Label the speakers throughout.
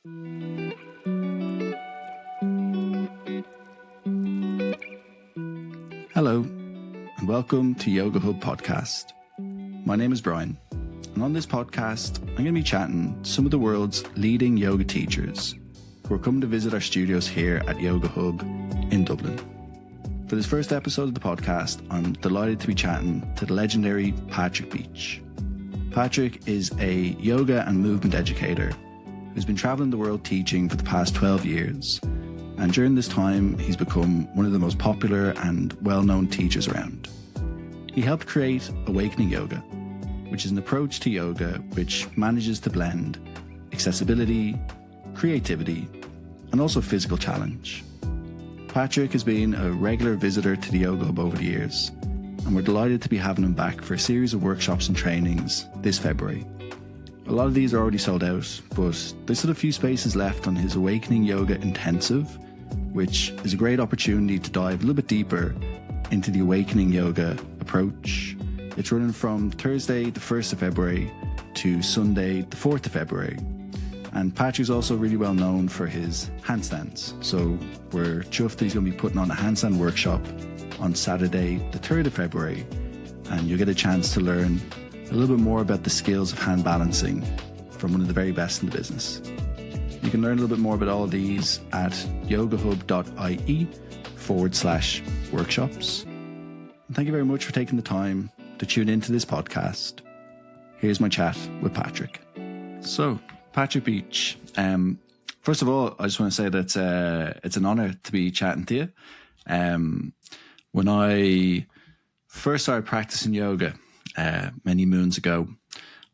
Speaker 1: Hello, and welcome to Yogahub podcast. My name is Brian, and on this podcast, I'm going to be chatting to some of the world's leading yoga teachers who are coming to visit our studios here at yogahub in Dublin. For this first episode of the podcast, I'm delighted to be chatting to the legendary Patrick Beach. Patrick is a yoga and movement educator who's been traveling the world teaching for the past 12 years. And during this time, he's become one of the most popular and well-known teachers around. He helped create Awakening Yoga, which is an approach to yoga which manages to blend accessibility, creativity, and also physical challenge. Patrick has been a regular visitor to the Yoga Hub over the years, and we're delighted to be having him back for a series of workshops and trainings this February. A lot of these are already sold out, but there's still a few spaces left on his Awakening Yoga Intensive, which is a great opportunity to dive a little bit deeper into the Awakening Yoga approach. It's running from Thursday, the 1st of February to Sunday, the 4th of February. And Patrick's also really well known for his handstands. So we're chuffed that he's going to be putting on a handstand workshop on Saturday, the 3rd of February. And you'll get a chance to learn a little bit more about the skills of hand balancing from one of the very best in the business. You can learn a little bit more about all of these at yogahub.ie/workshops. And thank you very much for taking the time to tune into this podcast. Here's my chat with Patrick. So, Patrick Beach, first of all, I just want to say that it's an honor to be chatting to you. When I first started practicing yoga many moons ago,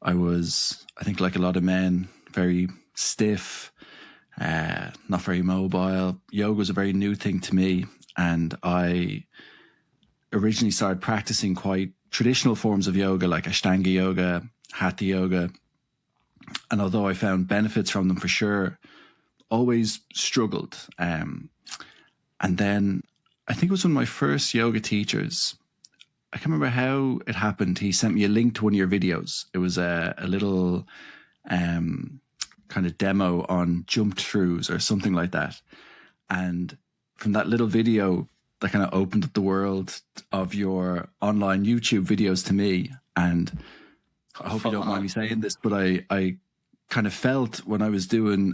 Speaker 1: I was, I think like a lot of men, very stiff, not very mobile. Yoga was a very new thing to me, and I originally started practicing quite traditional forms of yoga like Ashtanga yoga, Hatha yoga. And although I found benefits from them for sure, always struggled. And then I think it was one of my first yoga teachers. I can't remember how it happened. He sent me a link to one of your videos. It was a little kind of demo on jump throughs or something like that. And from that little video, that kind of opened up the world of your online YouTube videos to me. And I hope you don't mind me saying this, but I kind of felt when I was doing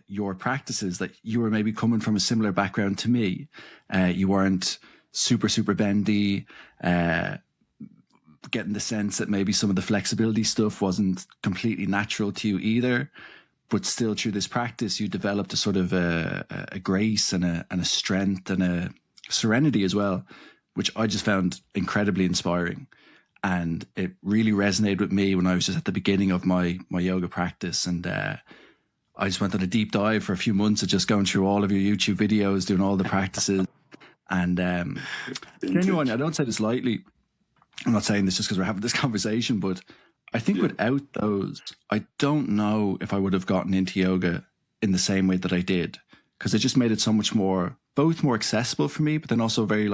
Speaker 1: your practices that you were maybe coming from a similar background to me. You weren't super bendy, getting the sense that maybe some of the flexibility stuff wasn't completely natural to you either. But still, through this practice, you developed a sort of a grace and a strength and a serenity as well, which I just found incredibly inspiring. And it really resonated with me when I was just at the beginning of my yoga practice. And I just went on a deep dive for a few months of just going through all of your YouTube videos, doing all the practices. And genuinely, I don't say this lightly. I'm not saying this just because we're having this conversation, but I think without those, I don't know if I would have gotten into yoga in the same way that I did, because it just made it so much more, both more accessible for me, but then also very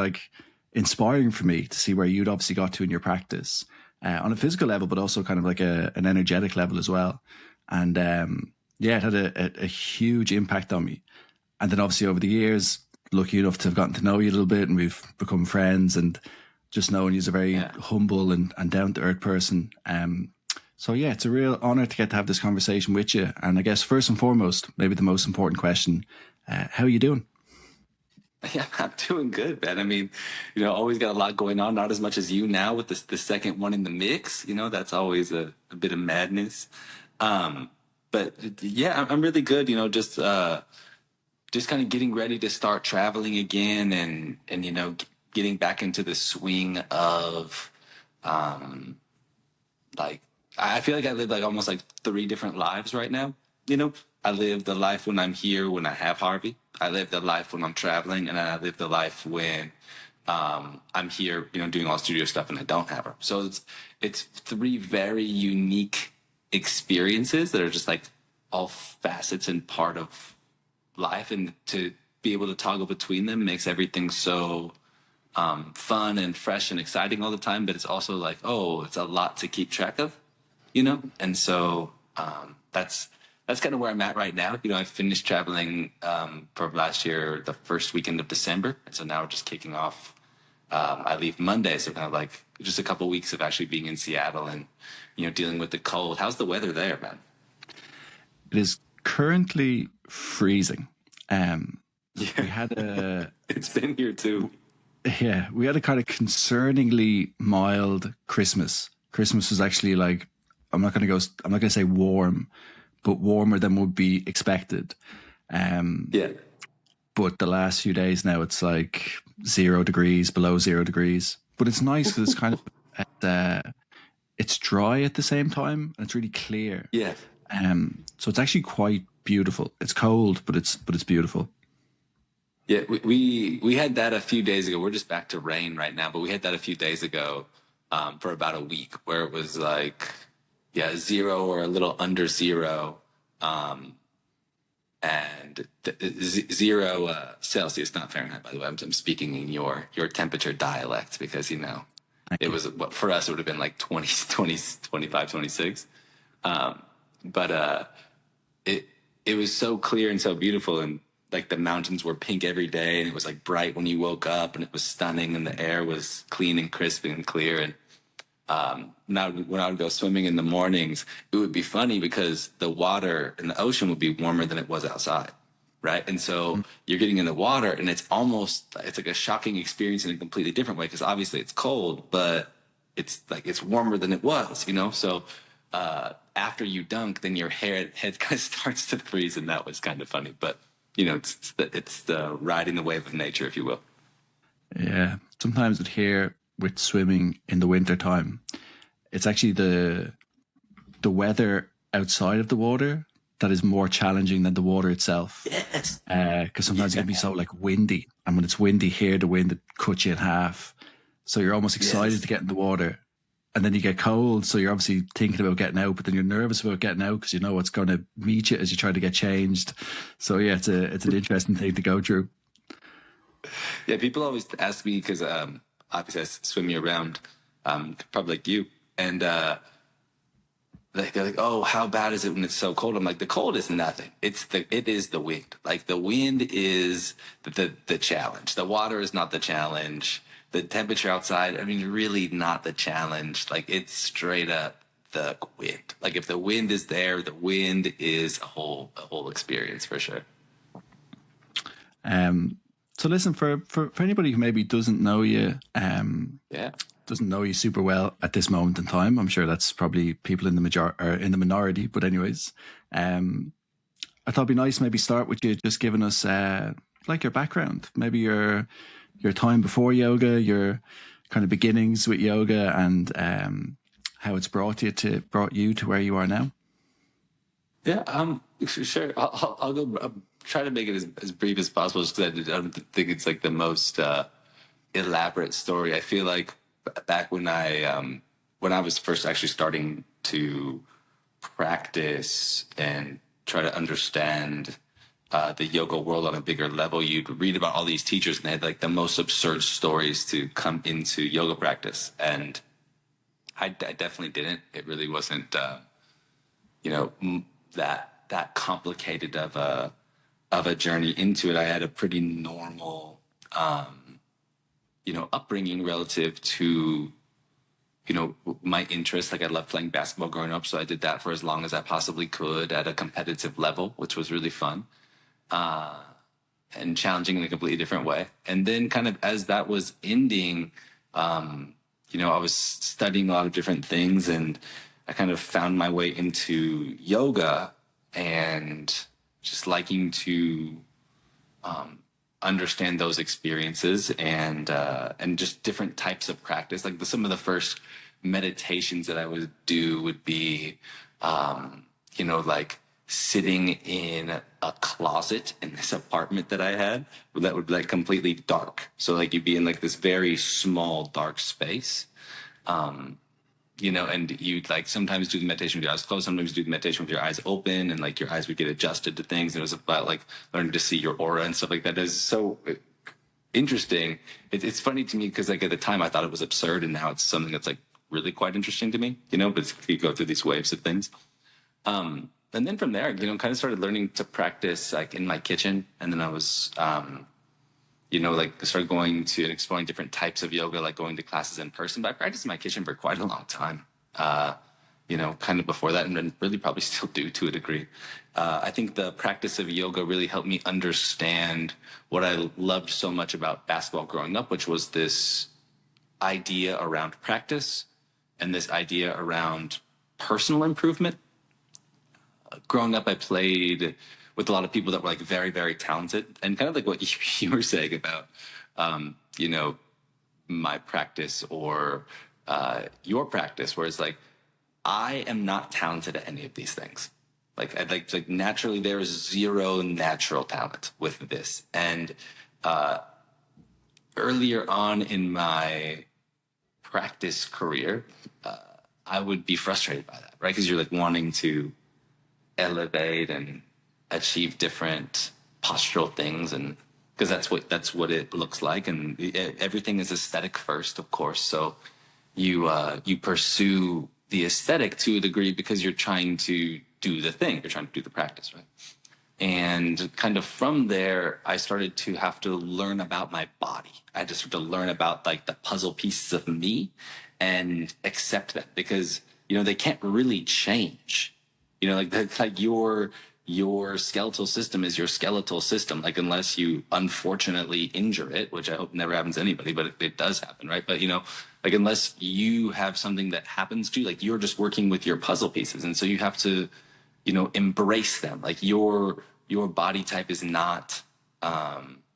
Speaker 1: inspiring for me to see where you'd obviously got to in your practice on a physical level, but also kind of like an energetic level as well. And it had a huge impact on me. And then obviously over the years, lucky enough to have gotten to know you a little bit, and we've become friends, and just knowing you're a very humble and down to earth person. So yeah, it's a real honor to get to have this conversation with you. And I guess first and foremost, maybe the most important question, how are you doing?
Speaker 2: Yeah, I'm doing good, man. I mean, always got a lot going on, not as much as you now with the second one in the mix. That's always a bit of madness. But yeah, I'm really good, just kind of getting ready to start traveling again and getting back into the swing of I feel like I live almost 3 different lives right now. I live the life when I'm here, when I have Harvey. I live the life when I'm traveling, and I live the life when I'm here, doing all studio stuff and I don't have her. So it's 3 very unique experiences that are just all facets and part of life, and to be able to toggle between them makes everything so fun and fresh and exciting all the time. But it's also it's a lot to keep track of, And so that's that's kind of where I'm at right now. You know, I finished traveling for last year, the first weekend of December. And so now we're just kicking off. I leave Monday. So kind of like just a couple of weeks of actually being in Seattle and, you know, dealing with the cold. How's the weather there, man?
Speaker 1: It is currently freezing.
Speaker 2: Yeah,
Speaker 1: We had a
Speaker 2: it's been here too.
Speaker 1: yeah, we had a kind of concerningly mild Christmas. Christmas was actually like I'm not going to say warm, but warmer than would be expected.
Speaker 2: Yeah.
Speaker 1: But the last few days now, it's like 0 degrees, below 0 degrees. But it's nice because it's kind of it's dry at the same time, and it's really clear.
Speaker 2: Yeah.
Speaker 1: So it's actually quite beautiful. It's cold, but it's beautiful.
Speaker 2: Yeah, we had that a few days ago. We're just back to rain right now, but we had that a few days ago for about a week where it was like, yeah, 0 or a little under 0, and 0 Celsius, not Fahrenheit, by the way. I'm speaking in your temperature dialect because, you know,
Speaker 1: Thank
Speaker 2: it
Speaker 1: you.
Speaker 2: was what for us it would have been like 20, 20, 25, 26. But it was so clear and so beautiful, and like the mountains were pink every day, and it was like bright when you woke up, and it was stunning, and the air was clean and crisp and clear. And now when I would go swimming in the mornings, it would be funny because the water in the ocean would be warmer than it was outside, right? And so you're getting in the water, and it's like a shocking experience in a completely different way because obviously it's cold, but it's warmer than it was, you know. So after you dunk, then your head kind of starts to freeze, and that was kind of funny. But you know, it's the riding the wave of nature, if you will.
Speaker 1: Yeah. Sometimes with swimming in the winter time, it's actually the weather outside of the water that is more challenging than the water itself.
Speaker 2: Yes.
Speaker 1: Because sometimes it can be so like windy, and when it's windy here, the wind cuts you in half. So you're almost excited
Speaker 2: Yes.
Speaker 1: to get in the water, and then you get cold. So you're obviously thinking about getting out, but then you're nervous about getting out because you know what's going to meet you as you try to get changed. So yeah, it's an interesting thing to go through.
Speaker 2: Yeah, people always ask me because obviously I swim year round, probably like you, and they're like, "Oh, how bad is it when it's so cold?" I'm like, "The cold is nothing. It is the wind. Like the wind is the challenge. The water is not the challenge. The temperature outside, I mean, really not the challenge. Like it's straight up the wind. Like if the wind is there, the wind is a whole experience for sure."
Speaker 1: So listen, for anybody who maybe doesn't know you,
Speaker 2: Yeah.
Speaker 1: doesn't know you super well at this moment in time, I'm sure that's probably people in the minority. But anyways, I thought it'd be nice maybe start with you just giving us like your background, maybe your time before yoga, your kind of beginnings with yoga, and how it's brought you to where you are now.
Speaker 2: Yeah, sure. I'll go. I'll try to make it as brief as possible, just because I don't think it's like the most elaborate story. I feel like back when I was first actually starting to practice and try to understand the yoga world on a bigger level, you'd read about all these teachers, and they had like the most absurd stories to come into yoga practice, and I definitely didn't. It really wasn't. You know, that complicated of a journey into it. I had a pretty normal upbringing relative to my interests. Like I loved playing basketball growing up, so I did that for as long as I possibly could at a competitive level, which was really fun and challenging in a completely different way. And then kind of as that was ending, I was studying a lot of different things, and I kind of found my way into yoga and just liking to understand those experiences and just different types of practice. Like some of the first meditations that I would do would be, like sitting in a closet in this apartment that I had that would be like completely dark. So like you'd be in like this very small dark space. And you'd like sometimes do the meditation with your eyes closed, sometimes do the meditation with your eyes open, and like your eyes would get adjusted to things. And it was about like learning to see your aura and stuff like that. It's so interesting. It's funny to me because like at the time I thought it was absurd, and now it's something that's like really quite interesting to me, but you go through these waves of things. And then from there, kind of started learning to practice like in my kitchen. And then I was, like started going to and exploring different types of yoga, like going to classes in person. But I practiced in my kitchen for quite a long time, kind of before that, and then really probably still do to a degree. I think the practice of yoga really helped me understand what I loved so much about basketball growing up, which was this idea around practice and this idea around personal improvement. Growing up, I played with a lot of people that were like very, very talented, and kind of like what you were saying about, my practice or your practice, where it's like, I am not talented at any of these things. Like, like naturally, there is zero natural talent with this. And earlier on in my practice career, I would be frustrated by that, right? Because you're like wanting to elevate and achieve different postural things, and because that's what it looks like, and everything is aesthetic first, of course. So you pursue the aesthetic to a degree because you're trying to do the thing, you're trying to do the practice, right? And kind of from there, I started to have to learn about my body. I had to start to learn about like the puzzle pieces of me and accept that, because they can't really change. Like your skeletal system is your skeletal system. Like, unless you unfortunately injure it, which I hope never happens to anybody, but it does happen, right? But like, unless you have something that happens to you, like, you're just working with your puzzle pieces, and so you have to embrace them. Like, your body type is not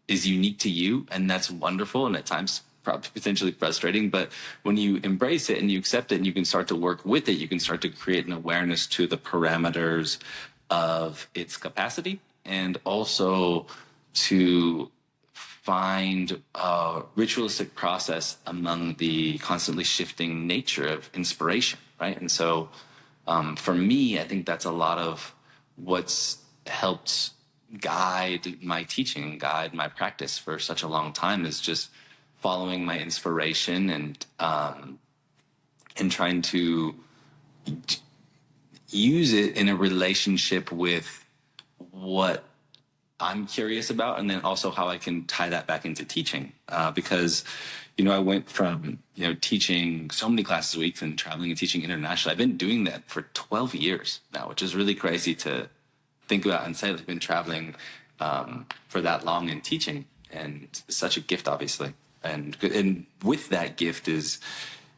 Speaker 2: is unique to you, and that's wonderful, and at times probably potentially frustrating. But when you embrace it and you accept it and you can start to work with it, you can start to create an awareness to the parameters of its capacity, and also to find a ritualistic process among the constantly shifting nature of inspiration, right? And so for me, I think that's a lot of what's helped guide my teaching, guide my practice for such a long time, is just following my inspiration and trying to use it in a relationship with what I'm curious about, and then also how I can tie that back into teaching. Because, I went from, teaching so many classes a week and traveling and teaching internationally. I've been doing that for 12 years now, which is really crazy to think about and say. I've been traveling for that long and teaching, and it's such a gift, obviously. And with that gift is,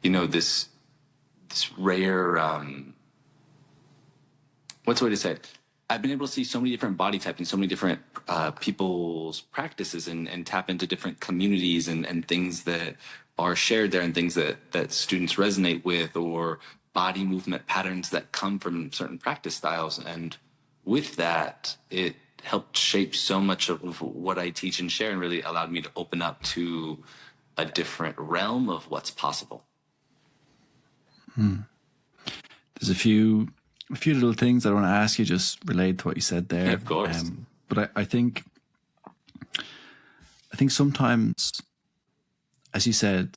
Speaker 2: this rare, what's the way to say it? I've been able to see so many different body types and so many different people's practices, and tap into different communities and things that are shared there, and things that students resonate with, or body movement patterns that come from certain practice styles. And with that, it helped shape so much of what I teach and share, and really allowed me to open up to a different realm of what's possible.
Speaker 1: There's a few little things I want to ask you just related to what you said there.
Speaker 2: Yeah, of course.
Speaker 1: But I think sometimes, as you said,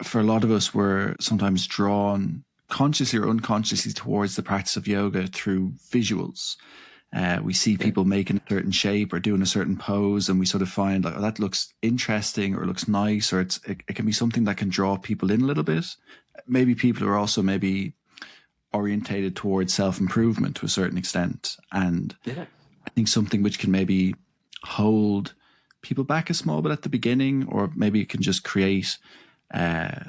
Speaker 1: for a lot of us, we're sometimes drawn consciously or unconsciously towards the practice of yoga through visuals. We see people making a certain shape or doing a certain pose, and we sort of find like, oh, that looks interesting, or it looks nice, or it can be something that can draw people in a little bit. Maybe people are also maybe orientated towards self-improvement to a certain extent. And I think something which can maybe hold people back a small bit at the beginning, or maybe it can just create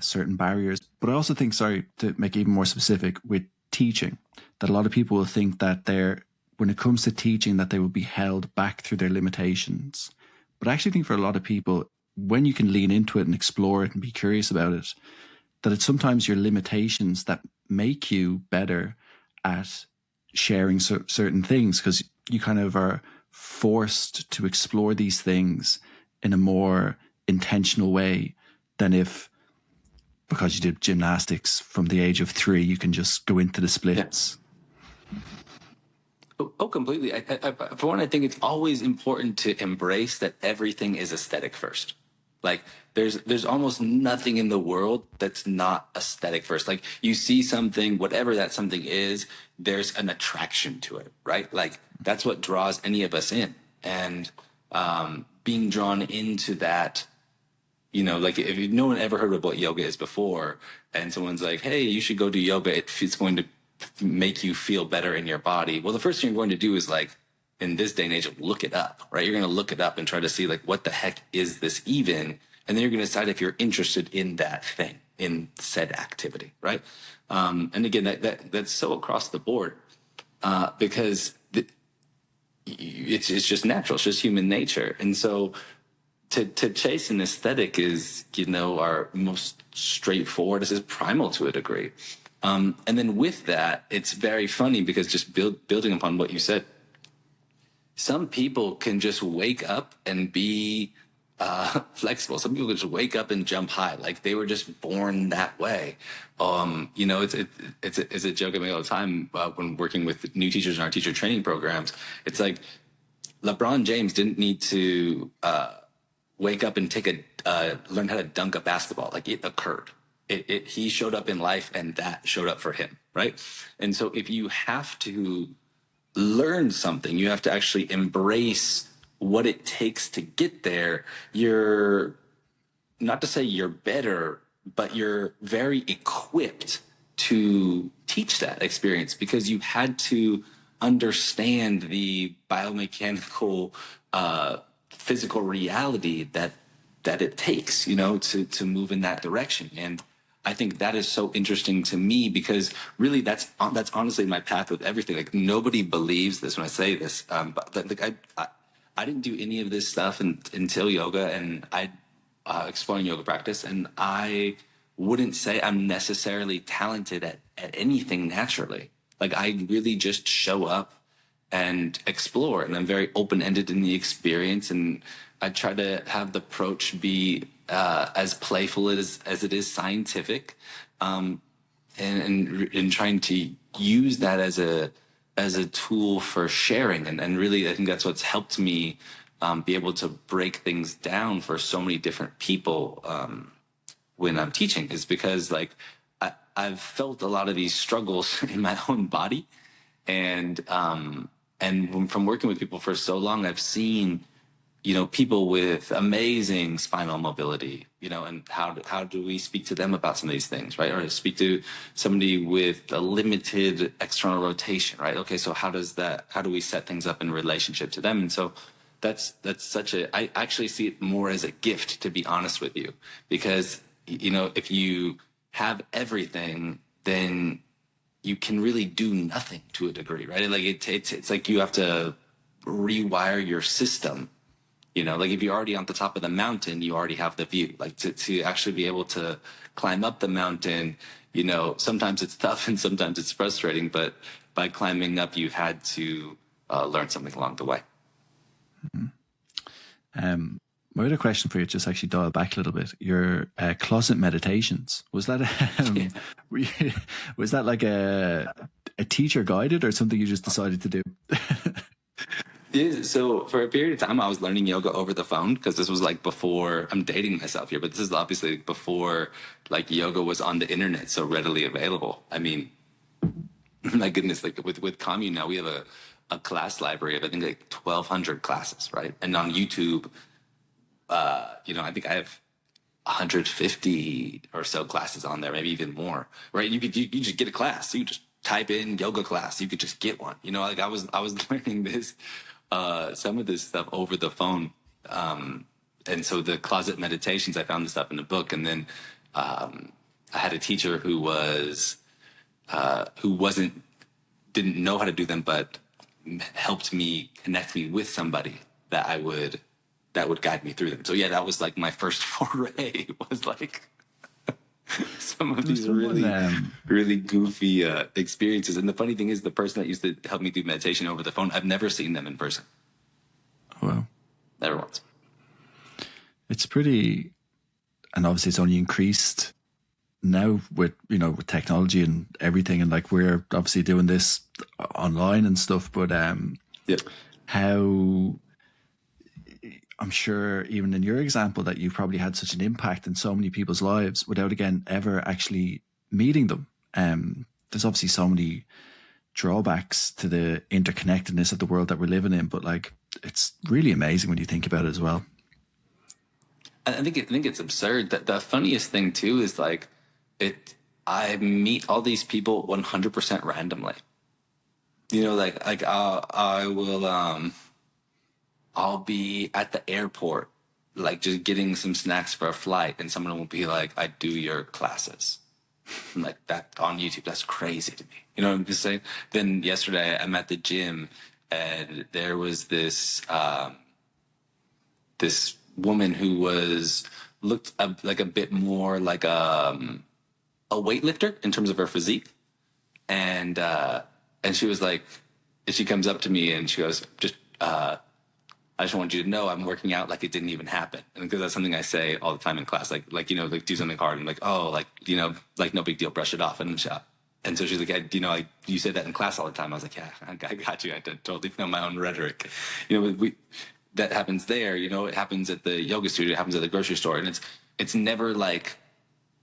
Speaker 1: certain barriers. But I also think, sorry, to make it even more specific, with teaching, that a lot of people will think that when it comes to teaching, that they will be held back through their limitations. But I actually think for a lot of people, when you can lean into it and explore it and be curious about it, that it's sometimes your limitations that make you better at sharing certain things, because you kind of are forced to explore these things in a more intentional way than if, because you did gymnastics from the age of 3, you can just go into the splits.
Speaker 2: Yeah. Oh, completely. For one, I think it's always important to embrace that everything is aesthetic first. Like there's almost nothing in the world that's not aesthetic first. Like you see something, whatever that something is, there's an attraction to it, right? Like that's what draws any of us in. And being drawn into that, you know, like if no one ever heard of what yoga is before, and someone's like, hey, you should go do yoga, it's going to make you feel better in your body. Well, the first thing you're going to do is like, in this day and age, look it up, right? You're going to look it up and try to see like, what the heck is this even? And then you're going to decide if you're interested in that thing, in said activity, right? And again, that's so across the board because it's just natural. It's just human nature. And so to chase an aesthetic is, you know, our most straightforward. This is primal to a degree. And then with that, it's very funny because just building upon what you said, some people can just wake up and be flexible. Some people just wake up and jump high, like they were just born that way. You know, it's a joke I make all the time when working with new teachers in our teacher training programs. It's like LeBron James didn't need to wake up and learn how to dunk a basketball. Like it occurred. He showed up in life, and that showed up for him, right? And so if you have to learn something, you have to actually embrace what it takes to get there. You're not to say you're better, but you're very equipped to teach that experience because you had to understand the biomechanical, physical reality that it takes, you know, to move in that direction. And I think that is so interesting to me because really that's honestly my path with everything. Like nobody believes this when I say this, but like I didn't do any of this stuff until yoga, and I exploring yoga practice, and I wouldn't say I'm necessarily talented at anything naturally. Like I really just show up and explore, and I'm very open-ended in the experience, and I try to have the approach be as playful as it is scientific, and trying to use that as a tool for sharing, and really I think that's what's helped me be able to break things down for so many different people when I'm teaching, is because like I've felt a lot of these struggles in my own body, and from working with people for so long, I've seen, you know, people with amazing spinal mobility, you know, and how do we speak to them about some of these things, right? Or speak to somebody with a limited external rotation, right? Okay, so how do we set things up in relationship to them? And so that's I actually see it more as a gift, to be honest with you, because, you know, if you have everything, then you can really do nothing to a degree, right? Like it's like you have to rewire your system. You know, like if you're already on the top of the mountain, you already have the view. Like to actually be able to climb up the mountain, you know, sometimes it's tough and sometimes it's frustrating, but by climbing up, you had to learn something along the way.
Speaker 1: My other question for you, just actually dial back a little bit. Your closet meditations, was that was that like a teacher guided or something you just decided to do?
Speaker 2: Yeah, so for a period of time, I was learning yoga over the phone because this was like before, I'm dating myself here, but this is obviously before like yoga was on the internet so readily available. I mean, my goodness, like with Commune now, we have a class library of, I think, like 1,200 classes, right? And on YouTube, you know, I think I have 150 or so classes on there, maybe even more, right? You just get a class. You just type in yoga class. You could just get one, you know, like I was learning this, some of this stuff over the phone. And so the closet meditations, I found this stuff in the book. And then, I had a teacher who didn't know how to do them, but helped me connect me with somebody that would guide me through them. So yeah, that was like my first foray, was like some of these really goofy experiences. And the funny thing is, the person that used to help me do meditation over the phone, I've never seen them in person.
Speaker 1: Wow.
Speaker 2: Never once.
Speaker 1: It's pretty, and obviously it's only increased now with, you know, with technology and everything, and like we're obviously doing this online and stuff, but
Speaker 2: yeah.
Speaker 1: How I'm sure even in your example that you've probably had such an impact in so many people's lives without, again, ever actually meeting them. There's obviously so many drawbacks to the interconnectedness of the world that we're living in, but like, it's really amazing when you think about it as well.
Speaker 2: I think it's absurd. That the funniest thing too is like I meet all these people 100% randomly. You know, like I will I'll be at the airport, like just getting some snacks for a flight, and someone will be like, "I do your classes." I'm like, that on YouTube, that's crazy to me. You know what I'm just saying? Then yesterday I'm at the gym, and there was this woman who looked like a bit more like a weightlifter in terms of her physique, and she was like, she comes up to me and she goes, I just want you to know I'm working out like it didn't even happen. And because that's something I say all the time in class, like, you know, like do something hard and like, oh, like, you know, like no big deal, brush it off. And so she's like, you know, like you say that in class all the time. I was like, yeah, I got you. I totally know my own rhetoric. You know, that happens there, you know, it happens at the yoga studio, it happens at the grocery store. And it's never like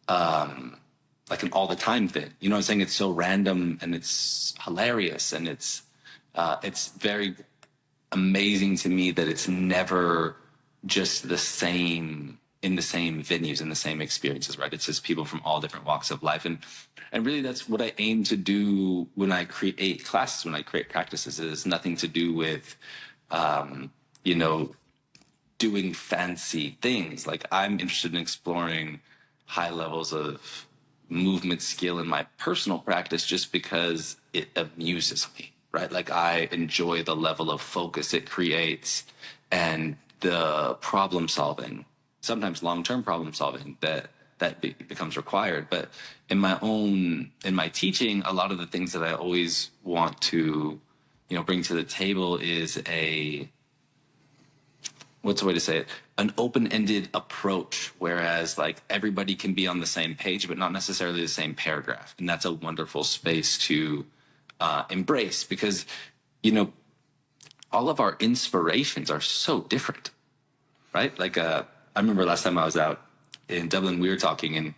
Speaker 2: an all the time thing. You know what I'm saying? It's so random and it's hilarious. And it's very amazing to me that it's never just the same in the same venues and the same experiences, right? It's just people from all different walks of life. And really that's what I aim to do when I create classes, when I create practices. It has nothing to do with, you know, doing fancy things. Like I'm interested in exploring high levels of movement skill in my personal practice just because it amuses me, right? Like I enjoy the level of focus it creates and the problem solving, sometimes long-term problem solving that becomes required. But in my teaching, a lot of the things that I always want to, you know, bring to the table is what's the way to say it? An open-ended approach, whereas like everybody can be on the same page, but not necessarily the same paragraph. And that's a wonderful space to embrace because, you know, all of our inspirations are so different, right? Like, I remember last time I was out in Dublin, we were talking and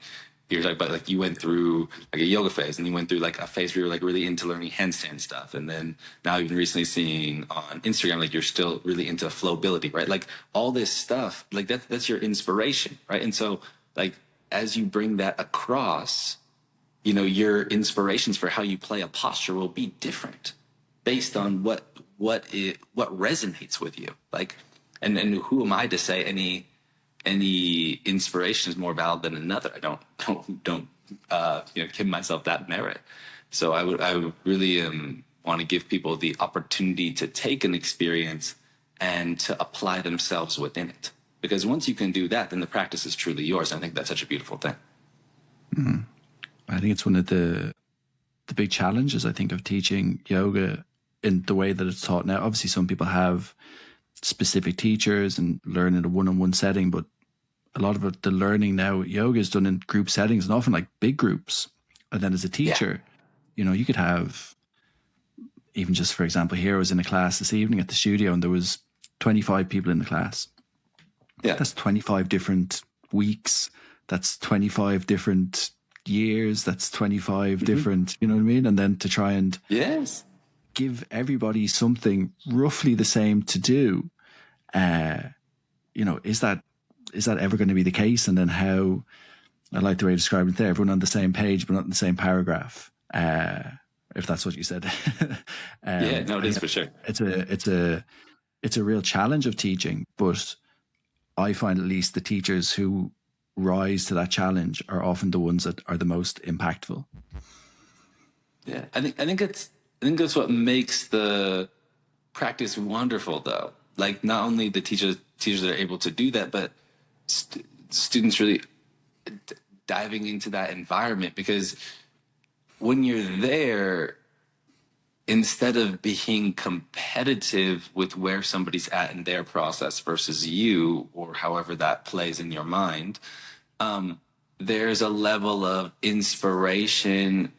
Speaker 2: you were talking about like you went through like a yoga phase and you went through like a phase where you were like really into learning handstand stuff. And then now you've been recently seeing on Instagram, like you're still really into flowability, right? Like all this stuff, like that's your inspiration, right? And so like, as you bring that across, you know, your inspirations for how you play a posture will be different based on what resonates with you. Like, and who am I to say any inspiration is more valid than another? I don't you know, give myself that merit. So I would really want to give people the opportunity to take an experience and to apply themselves within it. Because once you can do that, then the practice is truly yours. I think that's such a beautiful thing.
Speaker 1: Mm-hmm. I think it's one of the big challenges, I think, of teaching yoga in the way that it's taught now. Obviously, some people have specific teachers and learn in a one-on-one setting, but a lot of the learning now, yoga is done in group settings and often like big groups. And then as a teacher, you know, you could have, even just for example, here I was in a class this evening at the studio and there was 25 people in the class. Yeah. That's 25 different weeks. That's 25 different years. That's 25 different, you know what I mean? And then to try and give everybody something roughly the same to do, you know, is that ever going to be the case? And then how, I like the way you described it there, everyone on the same page, but not in the same paragraph. If that's what you said.
Speaker 2: Yeah, no, it is for sure.
Speaker 1: It's a real challenge of teaching, but I find at least the teachers who rise to that challenge are often the ones that are the most impactful.
Speaker 2: Yeah, I think that's what makes the practice wonderful, though. Like not only the teachers that are able to do that, but students really diving into that environment, because when you're there, instead of being competitive with where somebody's at in their process versus you, or however that plays in your mind, there's a level of inspiration,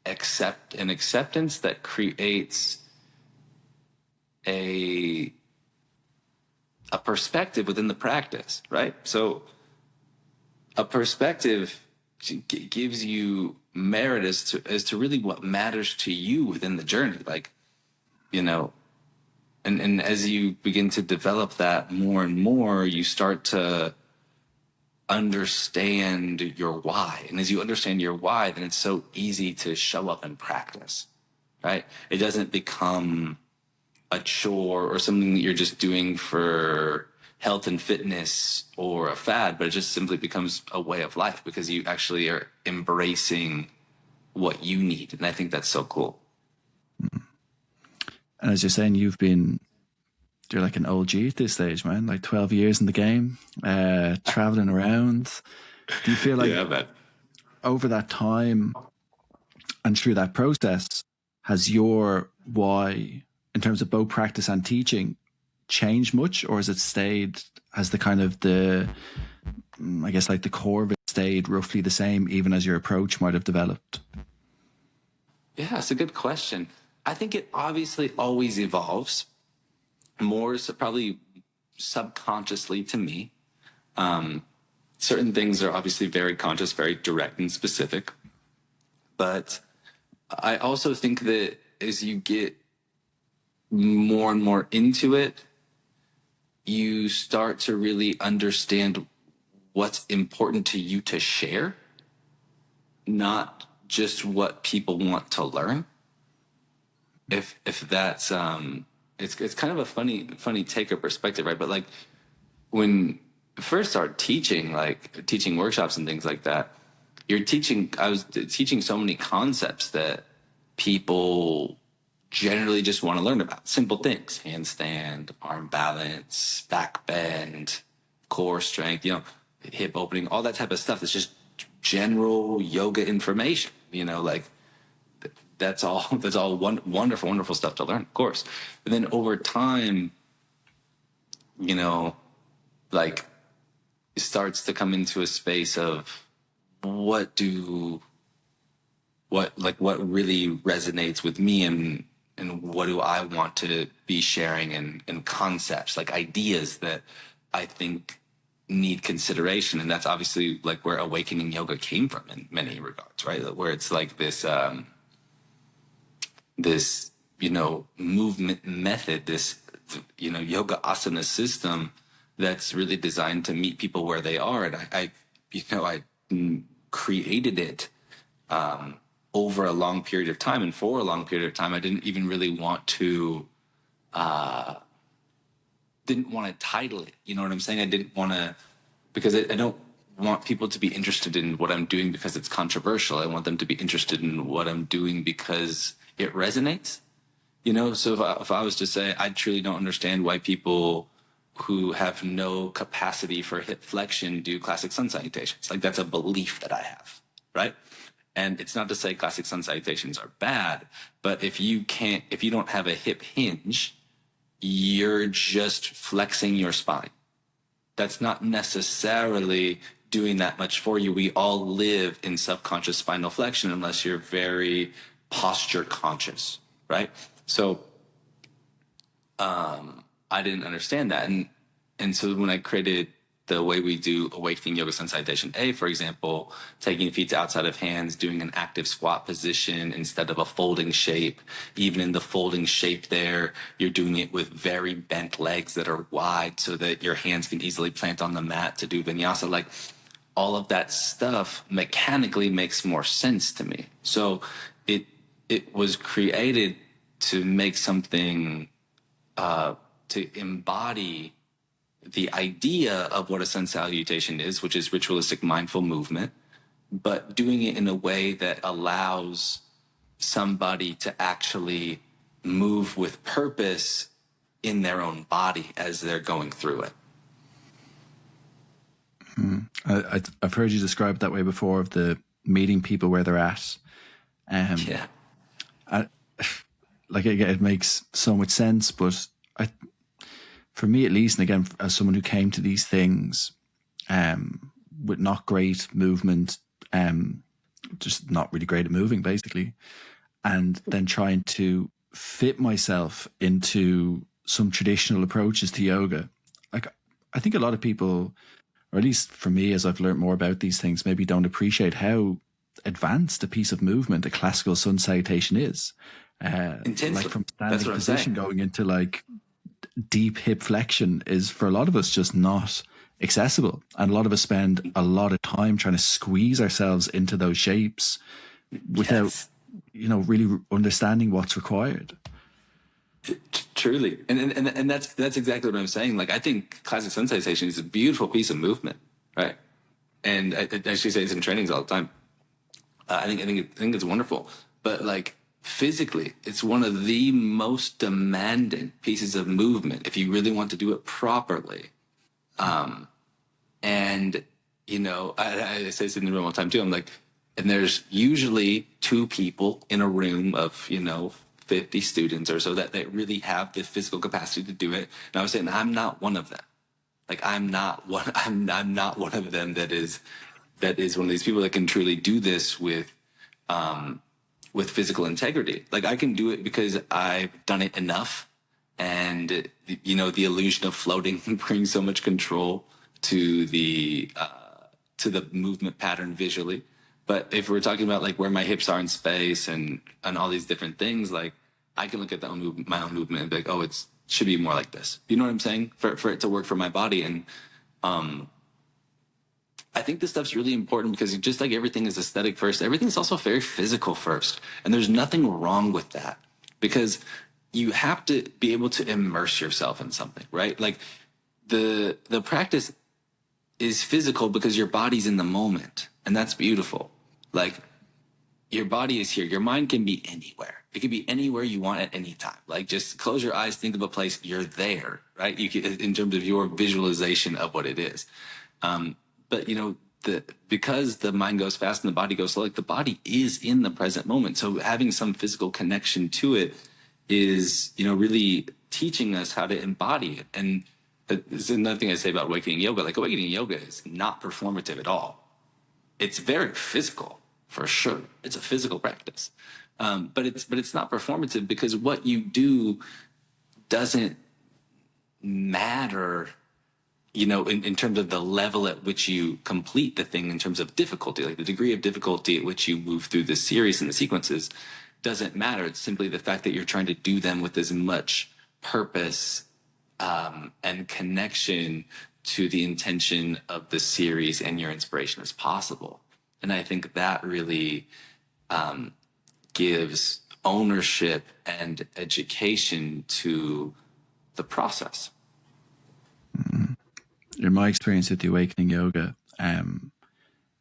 Speaker 2: acceptance that creates a perspective within the practice, right? So a perspective gives you merit as to really what matters to you within the journey. Like, you know, and as you begin to develop that more and more, you start to understand your why. And as you understand your why, then it's so easy to show up and practice, right? It doesn't become a chore or something that you're just doing for health and fitness or a fad, but it just simply becomes a way of life because you actually are embracing what you need. And I think that's so cool.
Speaker 1: And as you're saying, you're like an OG at this stage, man, like 12 years in the game, traveling around. Do you feel like over that time and through that process, has your why in terms of both practice and teaching changed much, or has it stayed, has the kind of I guess like the core of it stayed roughly the same, even as your approach might have developed?
Speaker 2: Yeah, it's a good question. I think it obviously always evolves more, so probably subconsciously to me. Certain things are obviously very conscious, very direct and specific. But I also think that as you get more and more into it, you start to really understand what's important to you to share, not just what people want to learn. If that's it's kind of a funny take or perspective, right? But like when I first started teaching, like teaching workshops and things like that, I was teaching so many concepts that people generally just want to learn about. Simple things: handstand, arm balance, back bend, core strength, hip opening, all that type of stuff. It's just general yoga information, like that's all wonderful stuff to learn, of course. But then over time, like it starts to come into a space of what really resonates with me, and what do I want to be sharing, and concepts, like ideas that I think need consideration. And that's obviously like where awakening yoga came from in many regards, right? Where it's like this movement method, this yoga asana system that's really designed to meet people where they are. And I created it over a long period of time, and for a long period of time I didn't even really want to title it, you know what I'm saying? I didn't want to, because I don't want people to be interested in what I'm doing because it's controversial. I want them to be interested in what I'm doing because it resonates. So if I was to say, I truly don't understand why people who have no capacity for hip flexion do classic sun salutations. Like, that's a belief that I have, right? And it's not to say classic sun salutations are bad, but if you don't have a hip hinge, you're just flexing your spine. That's not necessarily doing that much for you. We all live in subconscious spinal flexion unless you're very posture conscious, right? So I didn't understand that. And so when I created the way we do awakening yoga sun salutation A, for example, taking feet to outside of hands, doing an active squat position instead of a folding shape. Even in the folding shape there, you're doing it with very bent legs that are wide so that your hands can easily plant on the mat to do vinyasa. Like, all of that stuff mechanically makes more sense to me. So it was created to make something, to embody the idea of what a sun salutation is, which is ritualistic mindful movement, but doing it in a way that allows somebody to actually move with purpose in their own body as they're going through it.
Speaker 1: I've heard you describe it that way before, of the meeting people where they're at.
Speaker 2: Yeah.
Speaker 1: Like, it makes so much sense, but for me at least, and again, as someone who came to these things with not great movement, just not really great at moving, basically, and then trying to fit myself into some traditional approaches to yoga, like, I think a lot of people, or at least for me, as I've learned more about these things, maybe don't appreciate how advanced a piece of movement a classical sun salutation is.
Speaker 2: Intensely.
Speaker 1: Like from
Speaker 2: That's
Speaker 1: standing
Speaker 2: what I'm
Speaker 1: position
Speaker 2: saying.
Speaker 1: going into like deep hip flexion is for a lot of us just not accessible. And a lot of us spend a lot of time trying to squeeze ourselves into those shapes without,
Speaker 2: Yes.
Speaker 1: really understanding what's required.
Speaker 2: Truly, and that's exactly what I'm saying. Like, I think classic sun salutation is a beautiful piece of movement, right? And I actually say it's in trainings all the time. I think it's wonderful, but like physically, it's one of the most demanding pieces of movement if you really want to do it properly. And I say this in the room all the time too. I'm like, and there's usually two people in a room of 50 students or so that really have the physical capacity to do it. And I was saying I'm not one of them. Like I'm not one. I'm not one of them that is one of these people that can truly do this with physical integrity. Like I can do it because I've done it enough, and the illusion of floating brings so much control to the movement pattern visually. But if we're talking about like where my hips are in space and all these different things, like I can look at my own movement and be like, oh, it should be more like this. You know what I'm saying? For it to work for my body. And I think this stuff's really important because just like everything is aesthetic first, everything's also very physical first. And there's nothing wrong with that because you have to be able to immerse yourself in something, right? Like the practice is physical because your body's in the moment, and that's beautiful. Like your body is here. Your mind can be anywhere. It can be anywhere you want at any time. Like just close your eyes, think of a place, you're there, right? You can, in terms of your visualization of what it is. But because the mind goes fast and the body goes slow, like the body is in the present moment. So having some physical connection to it is, really teaching us how to embody it. And this is another thing I say about awakening yoga. Like awakening yoga is not performative at all. It's very physical for sure. It's a physical practice. But it's not performative because what you do doesn't matter, in terms of the level at which you complete the thing, in terms of difficulty, like the degree of difficulty at which you move through the series and the sequences doesn't matter. It's simply the fact that you're trying to do them with as much purpose and connection to the intention of the series and your inspiration as possible. And I think that really gives ownership and education to the process.
Speaker 1: In my experience with the awakening yoga,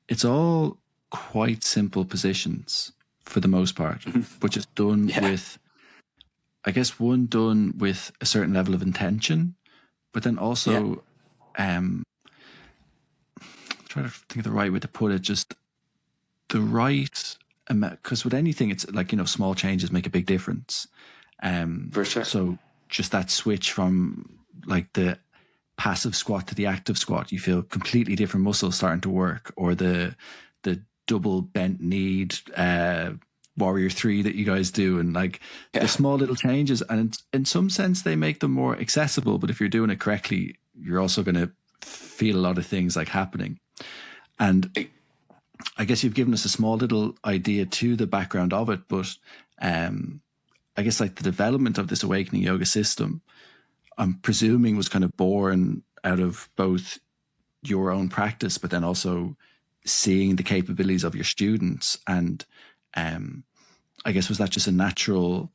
Speaker 1: it's all quite simple positions for the most part, but just done with, I guess, done with a certain level of intention, but then also, try to think of the right way to put it, just the right amount, because with anything, it's like, small changes make a big difference.
Speaker 2: For sure.
Speaker 1: So just that switch from like the passive squat to the active squat, you feel completely different muscles starting to work, or the double bent knee warrior 3 that you guys do, and like the small little changes, and in some sense they make them more accessible, but if you're doing it correctly, you're also going to feel a lot of things like happening. And I guess you've given us a small little idea to the background of it, but I guess like the development of this awakening yoga system, I'm presuming, was kind of born out of both your own practice, but then also seeing the capabilities of your students. And I guess, was that just a natural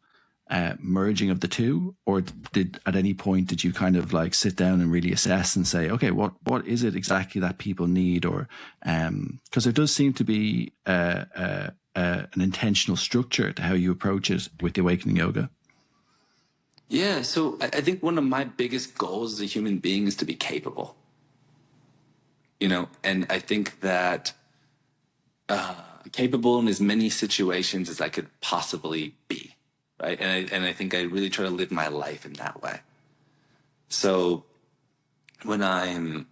Speaker 1: merging of the two, or at any point did you kind of like sit down and really assess and say, okay, what is it exactly that people need? Or because there does seem to be an intentional structure to how you approach it with the awakening yoga.
Speaker 2: Yeah, so I think one of my biggest goals as a human being is to be capable. And I think that capable in as many situations as I could possibly be, right? And I think I really try to live my life in that way. So when I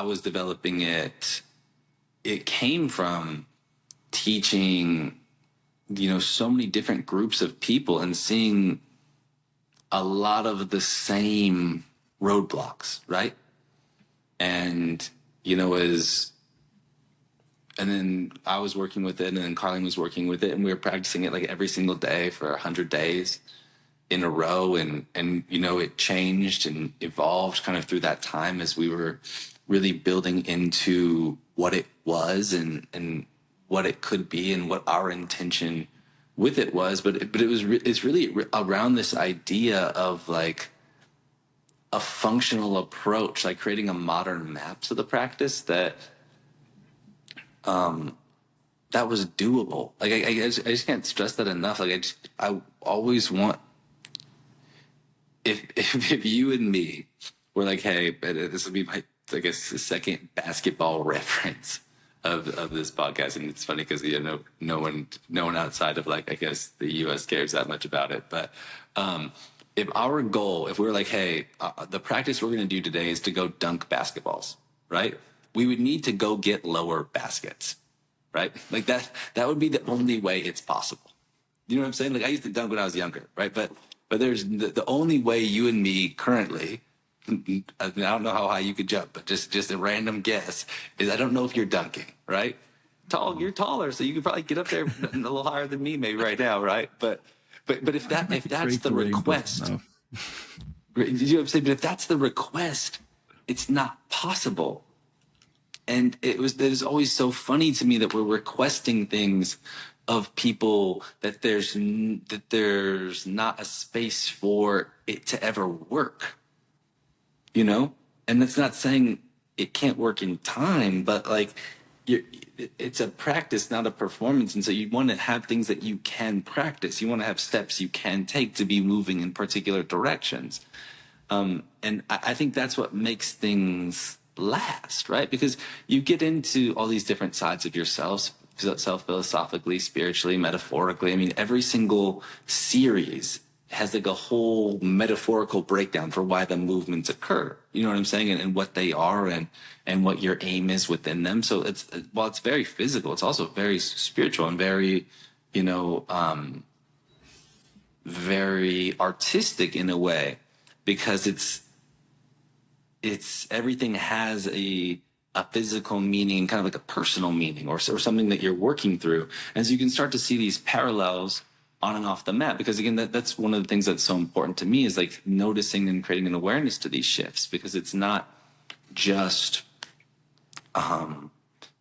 Speaker 2: was developing it, it came from teaching so many different groups of people and seeing a lot of the same roadblocks, right? And, you know, and then I was working with it, and then Carlene was working with it, and we were practicing it like every single day for 100 days in a row. And, you know, it changed and evolved kind of through that time as we were really building into what it was and what it could be and what our intention with it was. But it's really around this idea of like a functional approach, like creating a modern map to the practice that was doable. Like I just can't stress that enough. Like I always want, if you and me were like, hey, this will be my, I guess, the second basketball reference of this podcast. And it's funny because, you know, no one outside of, like, I guess the US cares that much about it. But if our goal, if we were like, hey, the practice we're going to do today is to go dunk basketballs, right? We would need to go get lower baskets, right? Like that would be the only way it's possible. You know what I'm saying? Like I used to dunk when I was younger, right? But there's the only way you and me currently, I mean, I don't know how high you could jump, but just a random guess is I don't know if you're dunking, right? You're taller, so you could probably get up there a little higher than me maybe right now, right? But if that's the request,
Speaker 1: No.
Speaker 2: you know what I'm saying? But if that's the request, it's not possible. And it is always so funny to me that we're requesting things of people that there's not a space for it to ever work, you know? And that's not saying it can't work in time, but like it's a practice, not a performance. And so you want to have things that you can practice. You want to have steps you can take to be moving in particular directions. And I think that's what makes things last, right? Because you get into all these different sides of yourself philosophically, spiritually, metaphorically. I mean, every single series has like a whole metaphorical breakdown for why the movements occur. You know what I'm saying? And what they are and what your aim is within them. So while it's very physical, it's also very spiritual and very, you know, very artistic in a way, because it's everything has a physical meaning, kind of like a personal meaning or something that you're working through. And so you can start to see these parallels on and off the mat, because again, that's one of the things that's so important to me is like noticing and creating an awareness to these shifts, because it's not just,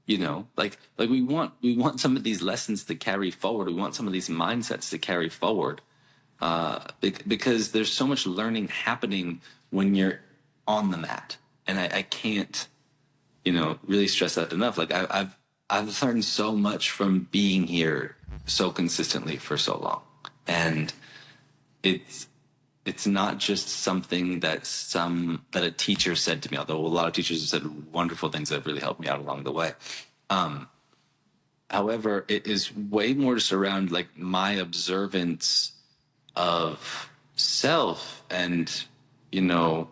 Speaker 2: you know, like we want some of these lessons to carry forward. We want some of these mindsets to carry forward, because there's so much learning happening when you're on the mat. And I can't, you know, really stress that enough. Like I've learned so much from being here so consistently for so long. And it's not just something that a teacher said to me, although a lot of teachers have said wonderful things that have really helped me out along the way. However, it is way more just around like my observance of self and, you know,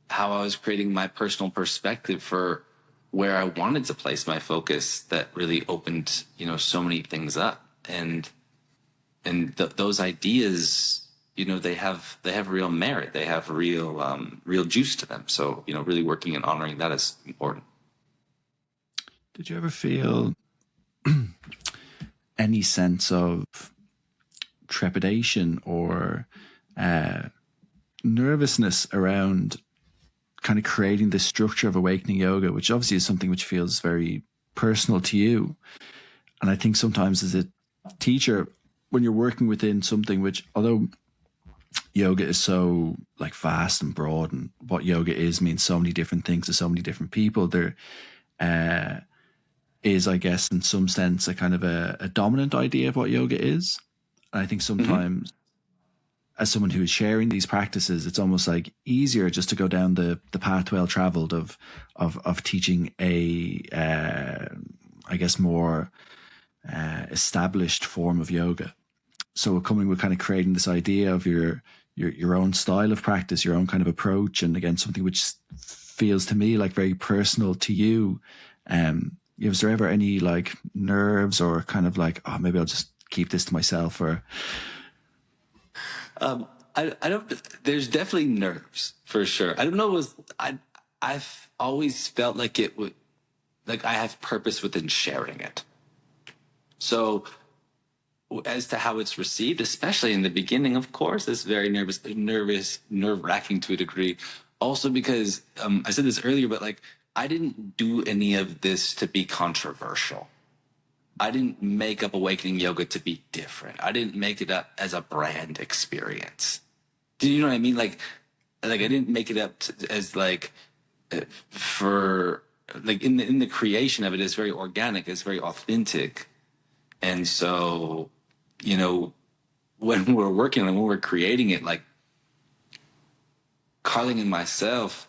Speaker 2: how I was creating my personal perspective for where I wanted to place my focus that really opened, you know, so many things up. And those ideas, you know, they have real merit. They have real juice to them. So, you know, really working and honoring that is important.
Speaker 1: Did you ever feel any sense of trepidation or nervousness around kind of creating the structure of awakening yoga, which obviously is something which feels very personal to you? And I think sometimes as a teacher, when you're working within something which, although yoga is so like vast and broad, and what yoga is means so many different things to so many different people, there is, I guess, in some sense, a kind of a dominant idea of what yoga is. And I think sometimes as someone who is sharing these practices, it's almost like easier just to go down the path well traveled of teaching I guess, more established form of yoga. So coming with kind of creating this idea of your own style of practice, your own kind of approach, and again, something which feels to me like very personal to you. Was there ever any like nerves or kind of like, oh, maybe I'll just keep this to myself? Or
Speaker 2: I don't. There's definitely nerves for sure. I don't know. I've always felt like it would, like I have purpose within sharing it. So as to how it's received, especially in the beginning, of course, it's very nerve-wracking to a degree. Also because I said this earlier, but like I didn't do any of this to be controversial. I didn't make up Awakening Yoga to be different. I didn't make it up as a brand experience. Do you know what I mean? Like I didn't make it up as like for like in the creation of it is very organic. It's very authentic, and so you know when we're working and when we're creating it, like Carling and myself,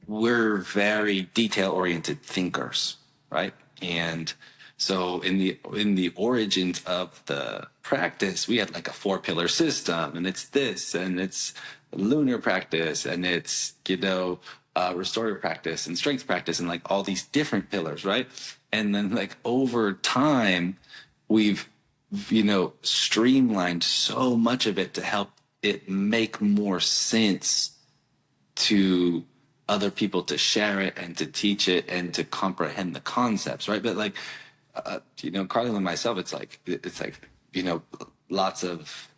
Speaker 2: we're very detail oriented thinkers, right? And so in the origins of the practice, we had like a 4-pillar system, and it's this, and it's lunar practice, and it's restorative practice and strength practice, and like all these different pillars, right? And then like over time, we've streamlined so much of it to help it make more sense to other people to share it and to teach it and to comprehend the concepts, right? But like, Carly and myself, it's like, lots of,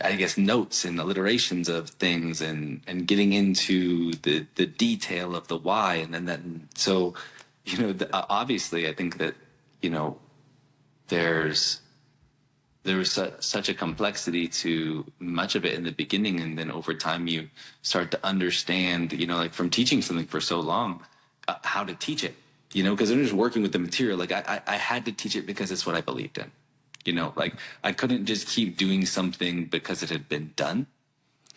Speaker 2: I guess, notes and alliterations of things and getting into the detail of the why. And then so, obviously I think that, there was such a complexity to much of it in the beginning. And then over time, you start to understand, like from teaching something for so long, how to teach it, because I'm just working with the material. Like I had to teach it because it's what I believed in, like I couldn't just keep doing something because it had been done.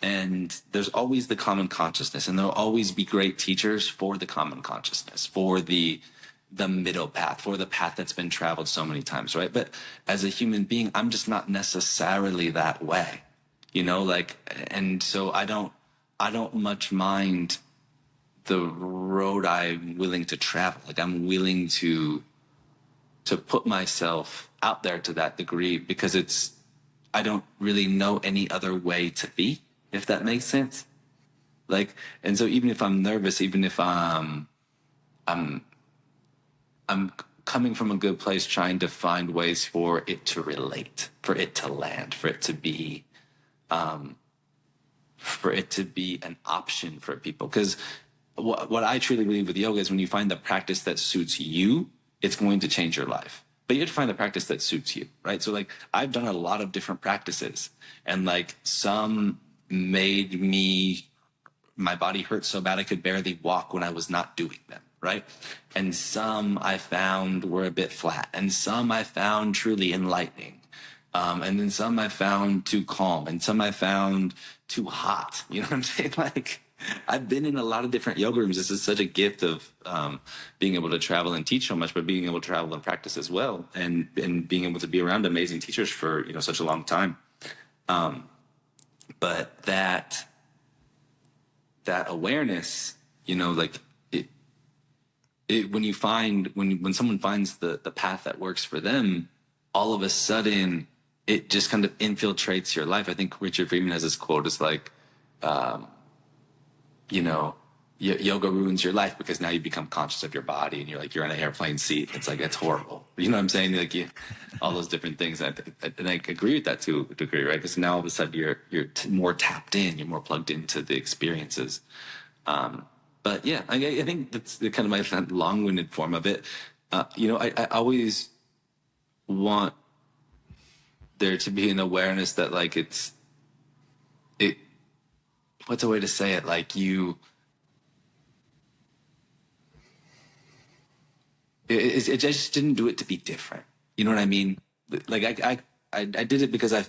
Speaker 2: And there's always the common consciousness, and there'll always be great teachers for the common consciousness, for the middle path, for the path that's been traveled so many times, right? But as a human being, I'm just not necessarily that way, and so I don't much mind the road I'm willing to travel. Like I'm willing to put myself out there to that degree because I don't really know any other way to be, if that makes sense. Like, and so even if I'm nervous, even if I'm coming from a good place, trying to find ways for it to relate, for it to land, for it to be an option for people. Because what I truly believe with yoga is when you find the practice that suits you, it's going to change your life. But you have to find the practice that suits you, right? So like I've done a lot of different practices, and like some made my body hurt so bad I could barely walk when I was not doing them, right? And some I found were a bit flat, and some I found truly enlightening. And then some I found too calm, and some I found too hot. You know what I'm saying? Like I've been in a lot of different yoga rooms. This is such a gift of being able to travel and teach so much, but being able to travel and practice as well, and being able to be around amazing teachers for such a long time. But that awareness, like when someone finds the path that works for them, all of a sudden it just kind of infiltrates your life. I think Richard Friedman has this quote. It's like, yoga ruins your life because now you become conscious of your body and you're in an airplane seat. It's like, it's horrible. You know what I'm saying? Like all those different things. And I agree with that to a degree, right? Because now all of a sudden you're more tapped in, you're more plugged into the experiences. But yeah, I think that's the kind of my long-winded form of it. I always want there to be an awareness that like what's a way to say it? Like it just didn't do it to be different. You know what I mean? Like I did it because I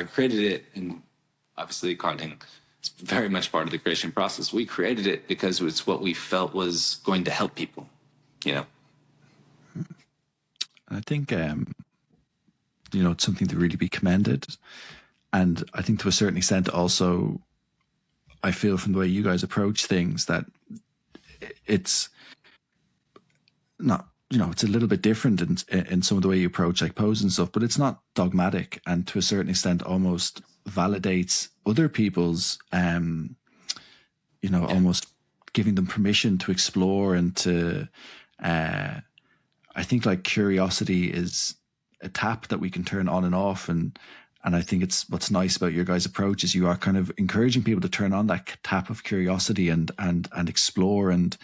Speaker 2: created it, and obviously Carling is very much part of the creation process. We created it because it's what we felt was going to help people.
Speaker 1: I think it's something to really be commended, and I think to a certain extent also, I feel from the way you guys approach things that it's not, it's a little bit different in some of the way you approach like pose and stuff, but it's not dogmatic, and to a certain extent almost validates other people's, almost giving them permission to explore and to, I think like curiosity is a tap that we can turn on and off. And I think it's what's nice about your guys' approach is you are kind of encouraging people to turn on that tap of curiosity and explore, and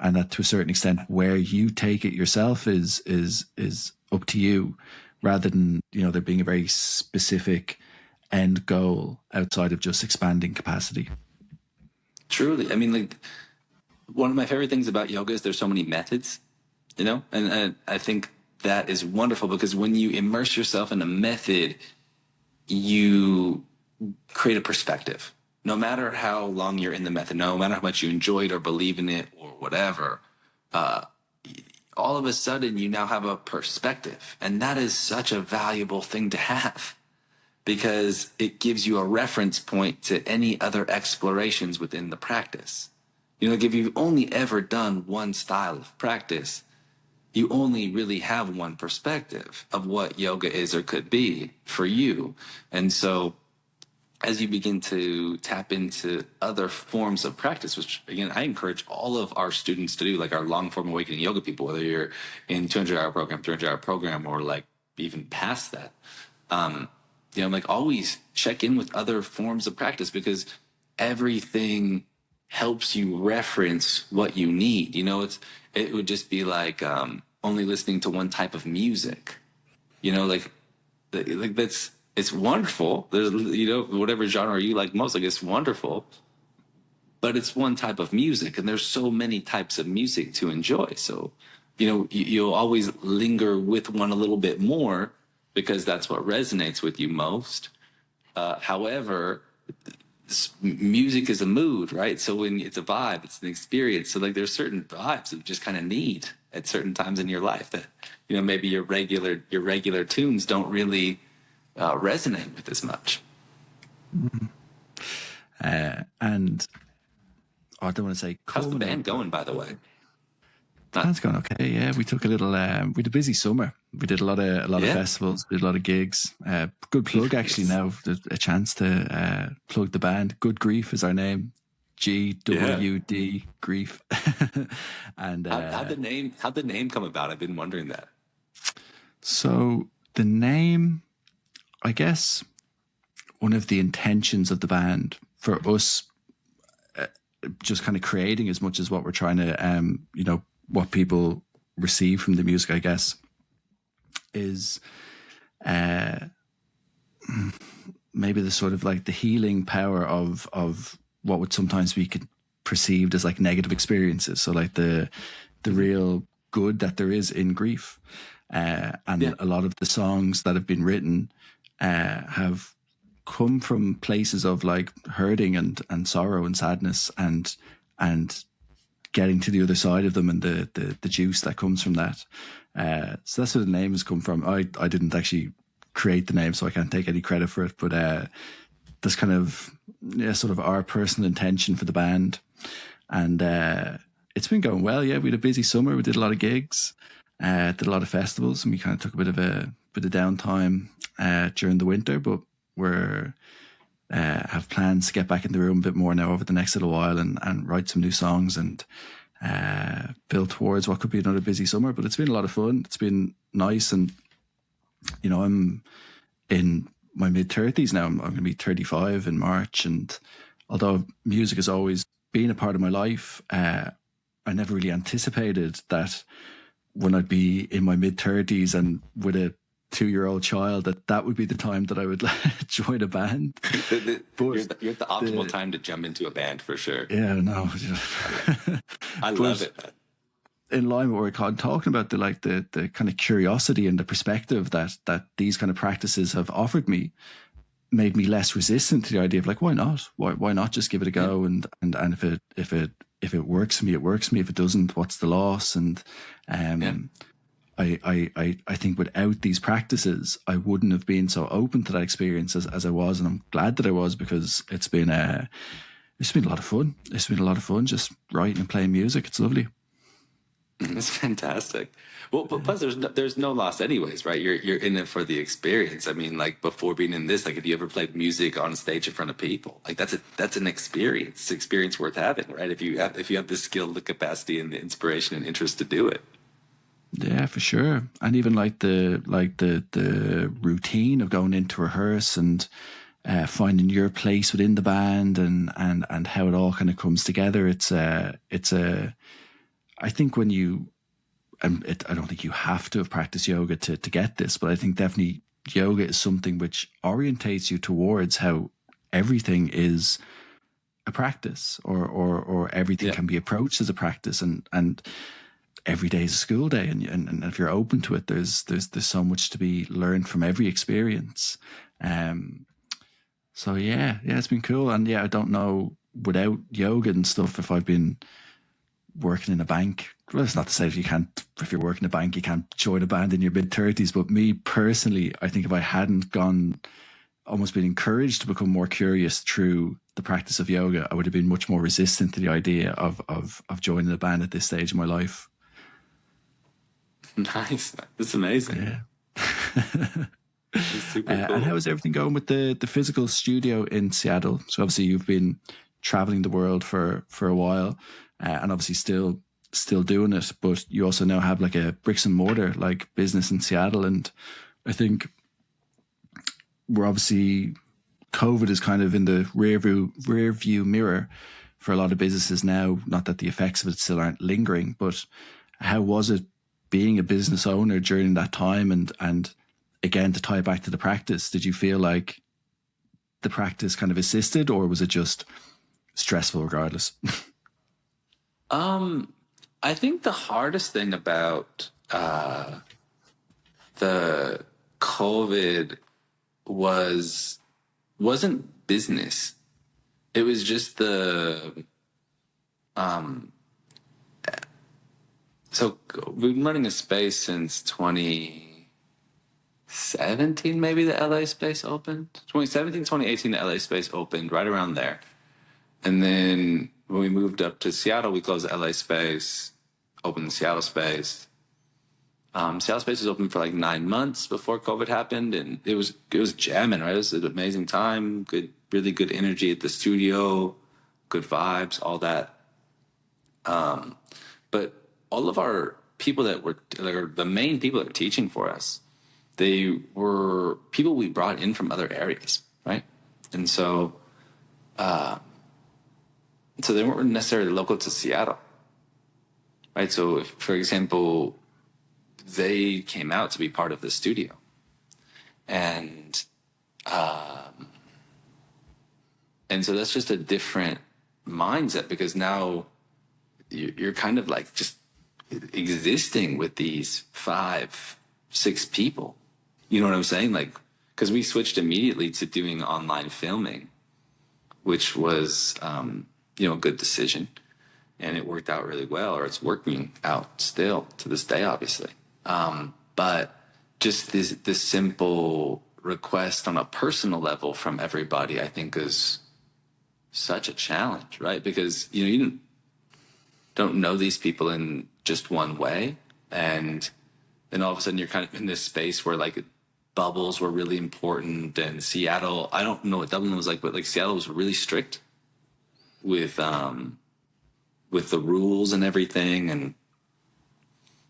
Speaker 1: that to a certain extent where you take it yourself is up to you, rather than, there being a very specific end goal outside of just expanding capacity.
Speaker 2: Truly. I mean, like, one of my favorite things about yoga is there's so many methods, and I think that is wonderful, because when you immerse yourself in a method, you create a perspective. No matter how long you're in the method, no matter how much you enjoy it or believe in it or whatever, all of a sudden you now have a perspective. And that is such a valuable thing to have, because it gives you a reference point to any other explorations within the practice. Like if you've only ever done one style of practice, you only really have one perspective of what yoga is or could be for you. And so as you begin to tap into other forms of practice, which again, I encourage all of our students to do, like our long form awakening yoga people, whether you're in 200-hour program, 300-hour program, or like even past that, like always check in with other forms of practice, because everything helps you reference what you need. It would just be like only listening to one type of music. Like that's, it's wonderful. There's whatever genre you like most, like it's wonderful, but it's one type of music, and there's so many types of music to enjoy. So you'll always linger with one a little bit more because that's what resonates with you most. However, music is a mood, right? So when it's a vibe, it's an experience. So like there's certain vibes that you just kind of need at certain times in your life that, maybe your regular tunes don't really resonate with as much.
Speaker 1: And I don't want to say,
Speaker 2: how's the band going, by the way?
Speaker 1: Band's going okay. Yeah, we took a little. We had a busy summer. We did a lot of festivals, did a lot of gigs. Good plug, actually. Now there's a chance to plug the band. Good Grief is our name. GWD Grief. And
Speaker 2: how'd the name come about? I've been wondering that.
Speaker 1: So the name, I guess, one of the intentions of the band for us, just kind of creating as much as what we're trying to, what people receive from the music, I guess, is maybe the sort of like the healing power of what would sometimes be perceived as like negative experiences. So like the real good that there is in grief. A lot of the songs that have been written have come from places of like hurting and sorrow and sadness and getting to the other side of them, and the juice that comes from that. So that's where the name has come from. I didn't actually create the name, so I can't take any credit for it, but that's kind of sort of our personal intention for the band. And it's been going well. Yeah, we had a busy summer. We did a lot of gigs, did a lot of festivals, and we kind of took a bit of downtime during the winter, but we're have plans to get back in the room a bit more now over the next little while and write some new songs and build towards what could be another busy summer. But it's been a lot of fun. It's been nice. And, I'm in my mid-30s now. I'm going to be 35 in March. And although music has always been a part of my life, I never really anticipated that when I'd be in my mid-30s and with a 2-year-old child, that would be the time that I would join a band.
Speaker 2: You're at the optimal time to jump into a band, for sure.
Speaker 1: Yeah, no.
Speaker 2: I love it.
Speaker 1: In line with what we're talking about, the kind of curiosity and the perspective that these kind of practices have offered me made me less resistant to the idea of like, why not? Why not just give it a go? And if it works for me, it works for me. If it doesn't, what's the loss? And I think without these practices, I wouldn't have been so open to that experience as I was, and I'm glad that I was, because it's been a lot of fun. It's been a lot of fun just writing and playing music. It's lovely.
Speaker 2: It's fantastic. Well, but plus there's no loss anyways, right? You're in it for the experience. I mean, like before being in this, like if you ever played music on stage in front of people, like that's an experience worth having, right? If you have the skill, the capacity, and the inspiration and interest to do it.
Speaker 1: Yeah, for sure. And even like the routine of going in to rehearse and finding your place within the band and how it all kind of comes together. I think when you, I don't think you have to have practiced yoga to get this, but I think definitely yoga is something which orientates you towards how everything is a practice, or everything
Speaker 2: Yeah.
Speaker 1: can be approached as a practice, and every day is a school day, and if you're open to it, there's so much to be learned from every experience. So yeah, it's been cool, and yeah, I don't know without yoga and stuff if I've been working in a bank. Well, it's not to say if you're working in a bank, you can't join a band in your mid-30s. But me personally, I think if I hadn't almost been encouraged to become more curious through the practice of yoga, I would have been much more resistant to the idea of joining a band at this stage of my life.
Speaker 2: Nice. That's amazing.
Speaker 1: Yeah.
Speaker 2: It's super cool.
Speaker 1: And how is everything going with the physical studio in Seattle? So obviously you've been traveling the world for a while, and obviously still doing it, but you also now have like a bricks and mortar like business in Seattle. And I think we're obviously, COVID is kind of in the rear view mirror for a lot of businesses now. Not that the effects of it still aren't lingering, but how was it being a business owner during that time? And again, to tie it back to the practice, did you feel like the practice kind of assisted, or was it just stressful regardless?
Speaker 2: I think the hardest thing about the COVID wasn't business. It was just so we've been running a space since 2017, maybe the LA space opened. 2017, 2018, the LA space opened, right around there. And then when we moved up to Seattle, we closed the LA space, opened the Seattle space. Seattle space was open for like 9 months before COVID happened, and it was jamming, right? It was an amazing time, really good energy at the studio, good vibes, all that. But all of our people that were like, the main people that were teaching for us, they were people we brought in from other areas, right? And so they weren't necessarily local to Seattle, right? So if, for example, they came out to be part of the studio, and so that's just a different mindset, because now you're kind of like just existing with these 5-6 people. You know what I'm saying? Like, because we switched immediately to doing online filming, which was, a good decision, and it worked out really well, or it's working out still to this day, obviously. But just this simple request on a personal level from everybody, I think, is such a challenge, right? Because, you don't know these people in just one way. And then all of a sudden you're kind of in this space where like bubbles were really important. And Seattle, I don't know what Dublin was like, but like Seattle was really strict with the rules and everything.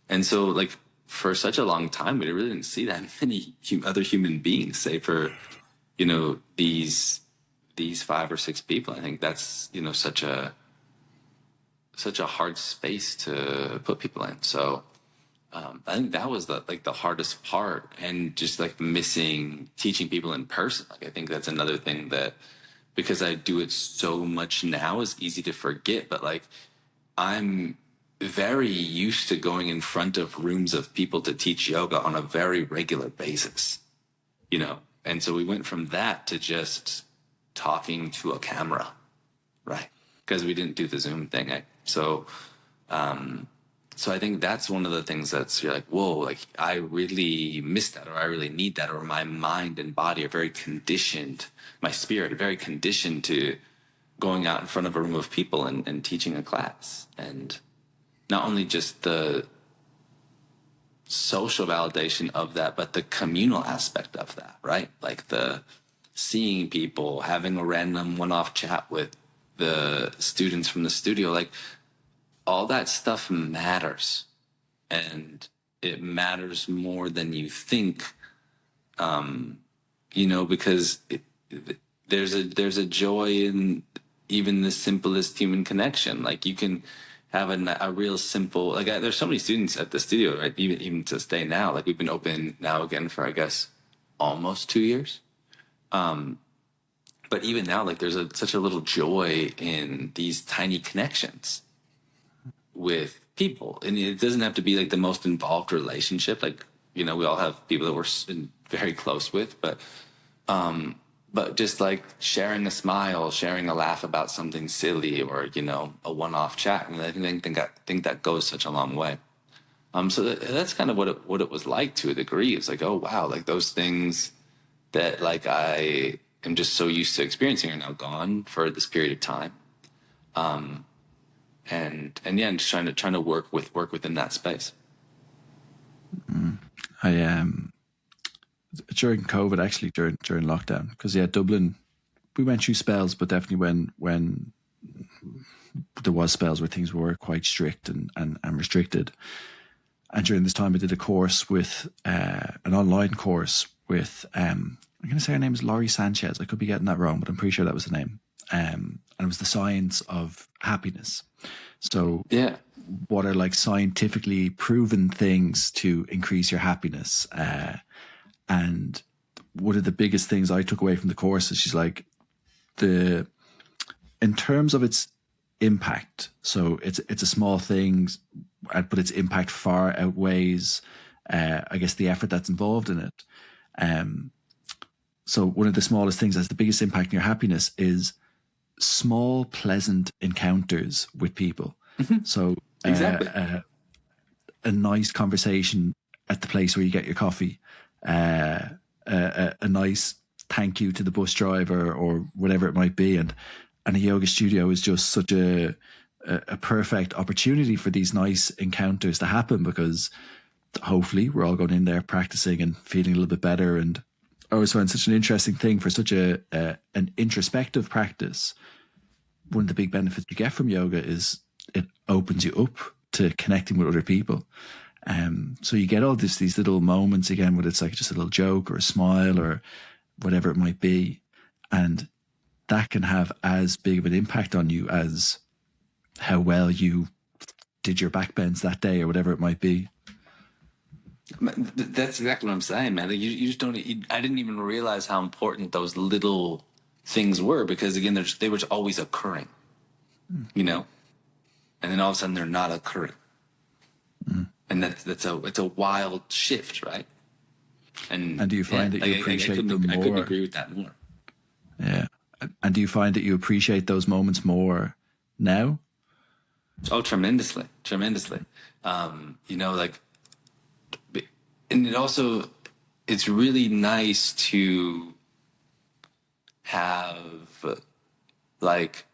Speaker 2: And so like for such a long time, we really didn't see that many other human beings, say for, these 5 or 6 people. I think that's, such a hard space to put people in. So I think that was the hardest part, and just like missing teaching people in person. Like I think that's another thing that, because I do it so much now, is easy to forget. But like I'm very used to going in front of rooms of people to teach yoga on a very regular basis, And so we went from that to just talking to a camera, right? Because we didn't do the Zoom thing. So I think that's one of the things that's, you're like, whoa, like I really miss that, or I really need that, or my mind and body are very conditioned, my spirit very conditioned to going out in front of a room of people and teaching a class. And not only just the social validation of that, but the communal aspect of that, right? Like the seeing people, having a random one-off chat with the students from the studio, like all that stuff matters, and it matters more than you think. Because there's a joy in even the simplest human connection. Like you can have a real simple, like there's so many students at the studio, right? Even to stay now, like we've been open now again for, I guess, almost 2 years. But even now, like there's such a little joy in these tiny connections with people. And it doesn't have to be like the most involved relationship. Like, we all have people that we're very close with, but just like sharing a smile, sharing a laugh about something silly, or, a one-off chat. And I think that goes such a long way. So that's kind of what it was like to a degree. It's like, oh wow, like those things that like I am just so used to experiencing are now gone for this period of time. And yeah, and just trying to work within that space.
Speaker 1: I during COVID, actually during lockdown, because Dublin, we went through spells, but definitely when there was spells where things were quite strict and restricted. And during this time, I did a course with an online course with I'm going to say her name is Laurie Sanchez. I could be getting that wrong, but I'm pretty sure that was the name. And it was the science of happiness. So
Speaker 2: yeah,
Speaker 1: what are like scientifically proven things to increase your happiness? And one of the biggest things I took away from the course is she's like, in terms of its impact. So it's a small thing, but its impact far outweighs, I guess, the effort that's involved in it. So one of the smallest things that has the biggest impact on your happiness is small, pleasant encounters with people. Mm-hmm. So
Speaker 2: exactly,
Speaker 1: a nice conversation at the place where you get your coffee, a nice thank you to the bus driver or whatever it might be, and a yoga studio is just such a perfect opportunity for these nice encounters to happen, because hopefully we're all going in there practicing and feeling a little bit better. And I always find such an interesting thing for such an introspective practice. One of the big benefits you get from yoga is it opens you up to connecting with other people. So you get all these little moments again, whether it's like just a little joke or a smile or whatever it might be. And that can have as big of an impact on you as how well you did your back bends that day or whatever it might be.
Speaker 2: That's exactly what I'm saying, man. Like you just don't. I didn't even realize how important those little things were, because again, they were always occurring, and then all of a sudden they're not occurring, and it's a wild shift, right? And
Speaker 1: do you find that you appreciate them more?
Speaker 2: I couldn't agree with that more.
Speaker 1: Yeah, and do you find that you appreciate those moments more now?
Speaker 2: Oh, tremendously. And it's really nice to have like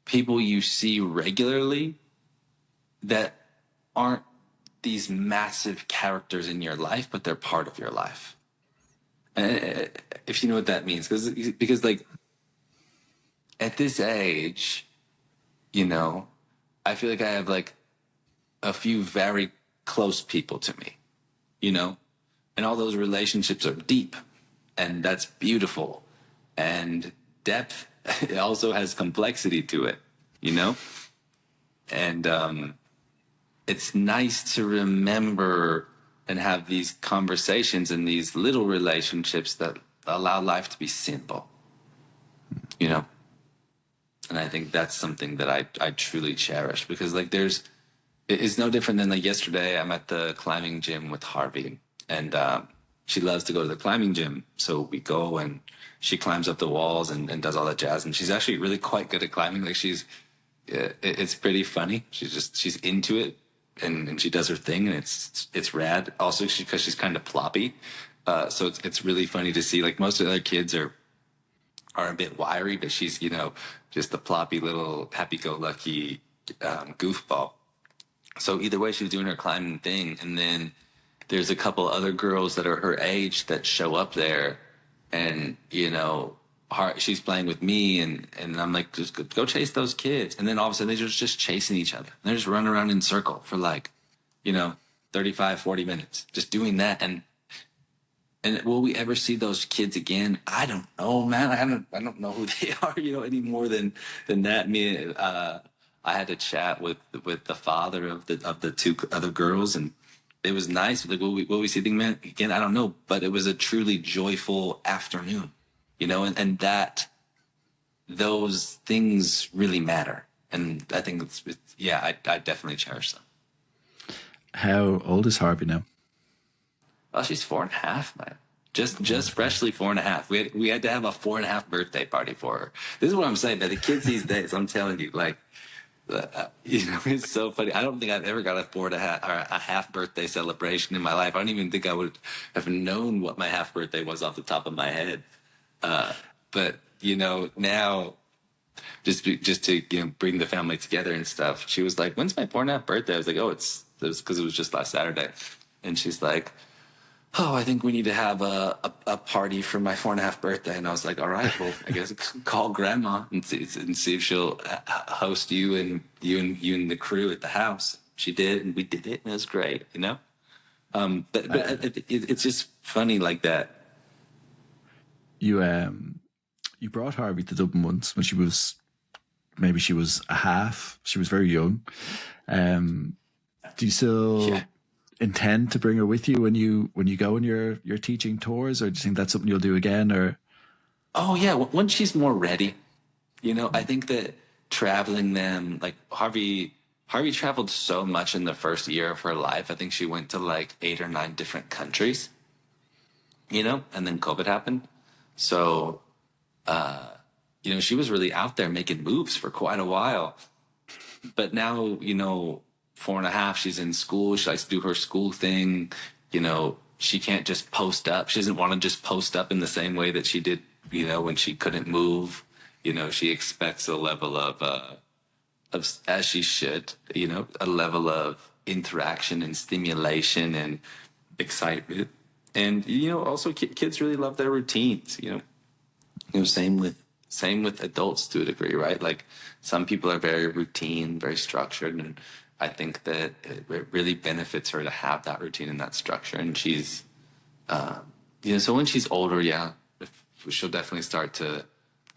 Speaker 2: people you see regularly that aren't these massive characters in your life, but they're part of your life. And if you know what that means, because like at this age, I feel like I have like a few very close people to me, and all those relationships are deep, and that's beautiful. And depth it also has complexity to it, and it's nice to remember and have these conversations and these little relationships that allow life to be simple, And I think that's something that I truly cherish, because like it's no different than like yesterday I'm at the climbing gym with Harvey, and she loves to go to the climbing gym. So we go and she climbs up the walls and does all that jazz. And she's actually really quite good at climbing. Like it's pretty funny. She's into it, and she does her thing, and it's rad. Also, because she's kind of ploppy. So it's really funny to see, like most of the other kids are a bit wiry, but she's, just the ploppy little happy-go-lucky goofball. So either way, she was doing her climbing thing. And then there's a couple other girls that are her age that show up there, and she's playing with me, and I'm like, just go chase those kids. And then all of a sudden they're just chasing each other. They're just running around in a circle for like, you know, 35, 40 minutes, just doing that. And will we ever see those kids again? I don't know, man. I don't know who they are, any more than that. I had to chat with the father of the two other girls, and it was nice. Like, will we see them again? I don't know, but it was a truly joyful afternoon, and that those things really matter. And I think I definitely cherish them.
Speaker 1: How old is Harvey now?
Speaker 2: Oh, she's 4.5, man. Just freshly 4.5. We had to have a 4.5 birthday party for her. This is what I'm saying, man. The kids these days, I'm telling you, like, it's so funny. I don't think I've ever got a 4.5 or a half birthday celebration in my life. I don't even think I would have known what my half birthday was off the top of my head. But now, just to bring the family together and stuff. She was like, "When's my 4.5 birthday?" I was like, "Oh, it was because it was just last Saturday," and she's like, "Oh, I think we need to have a party for my 4.5 birthday." And I was like, "All right, well, I guess call grandma and see if she'll host you and the crew at the house." She did, and we did it, and it was great, But it's just funny like that.
Speaker 1: You brought Harvey to Dublin once when she was a half. She was very young. Do you still intend to bring her with you when you go on your teaching tours, or do you think that's something you'll do again? Or
Speaker 2: when she's more ready, I think that traveling them, like Harvey traveled so much in the first year of her life. I think she went to like 8 or 9 different countries, and then COVID happened. So she was really out there making moves for quite a while. But now, 4.5, she's in school. She likes to do her school thing. She can't just post up. She doesn't want to just post up in the same way that she did, when she couldn't move. She expects a level of as she should, a level of interaction and stimulation and excitement. And, also kids really love their routines, same with adults to a degree, right? Like some people are very routine, very structured, and I think that it really benefits her to have that routine and that structure. And she's, so when she's older, she'll definitely start to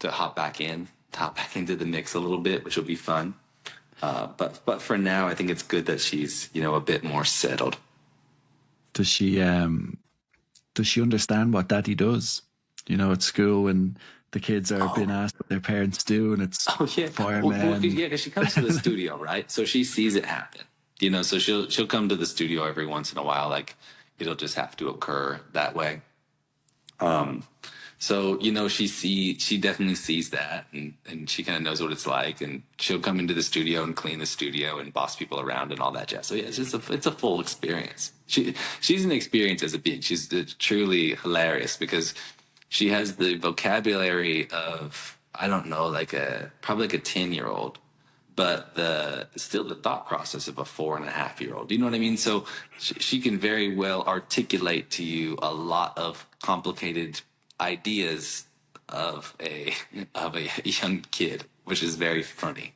Speaker 2: hop back into the mix a little bit, which will be fun. But for now, I think it's good that she's, a bit more settled.
Speaker 1: Does she understand what daddy does? At school, and the kids are being asked what their parents do, and it's firemen.
Speaker 2: Because she comes to the studio, right? So she sees it happen. So she'll come to the studio every once in a while. Like it'll just have to occur that way. So she definitely sees that, and she kind of knows what it's like, and she'll come into the studio and clean the studio and boss people around and all that jazz. So it's a full experience. She's an experience as a being. She's truly hilarious because she has the vocabulary of, I don't know, probably like a 10-year-old, but still the thought process of a 4.5-year-old. Do you know what I mean? So she can very well articulate to you a lot of complicated ideas of a young kid, which is very funny.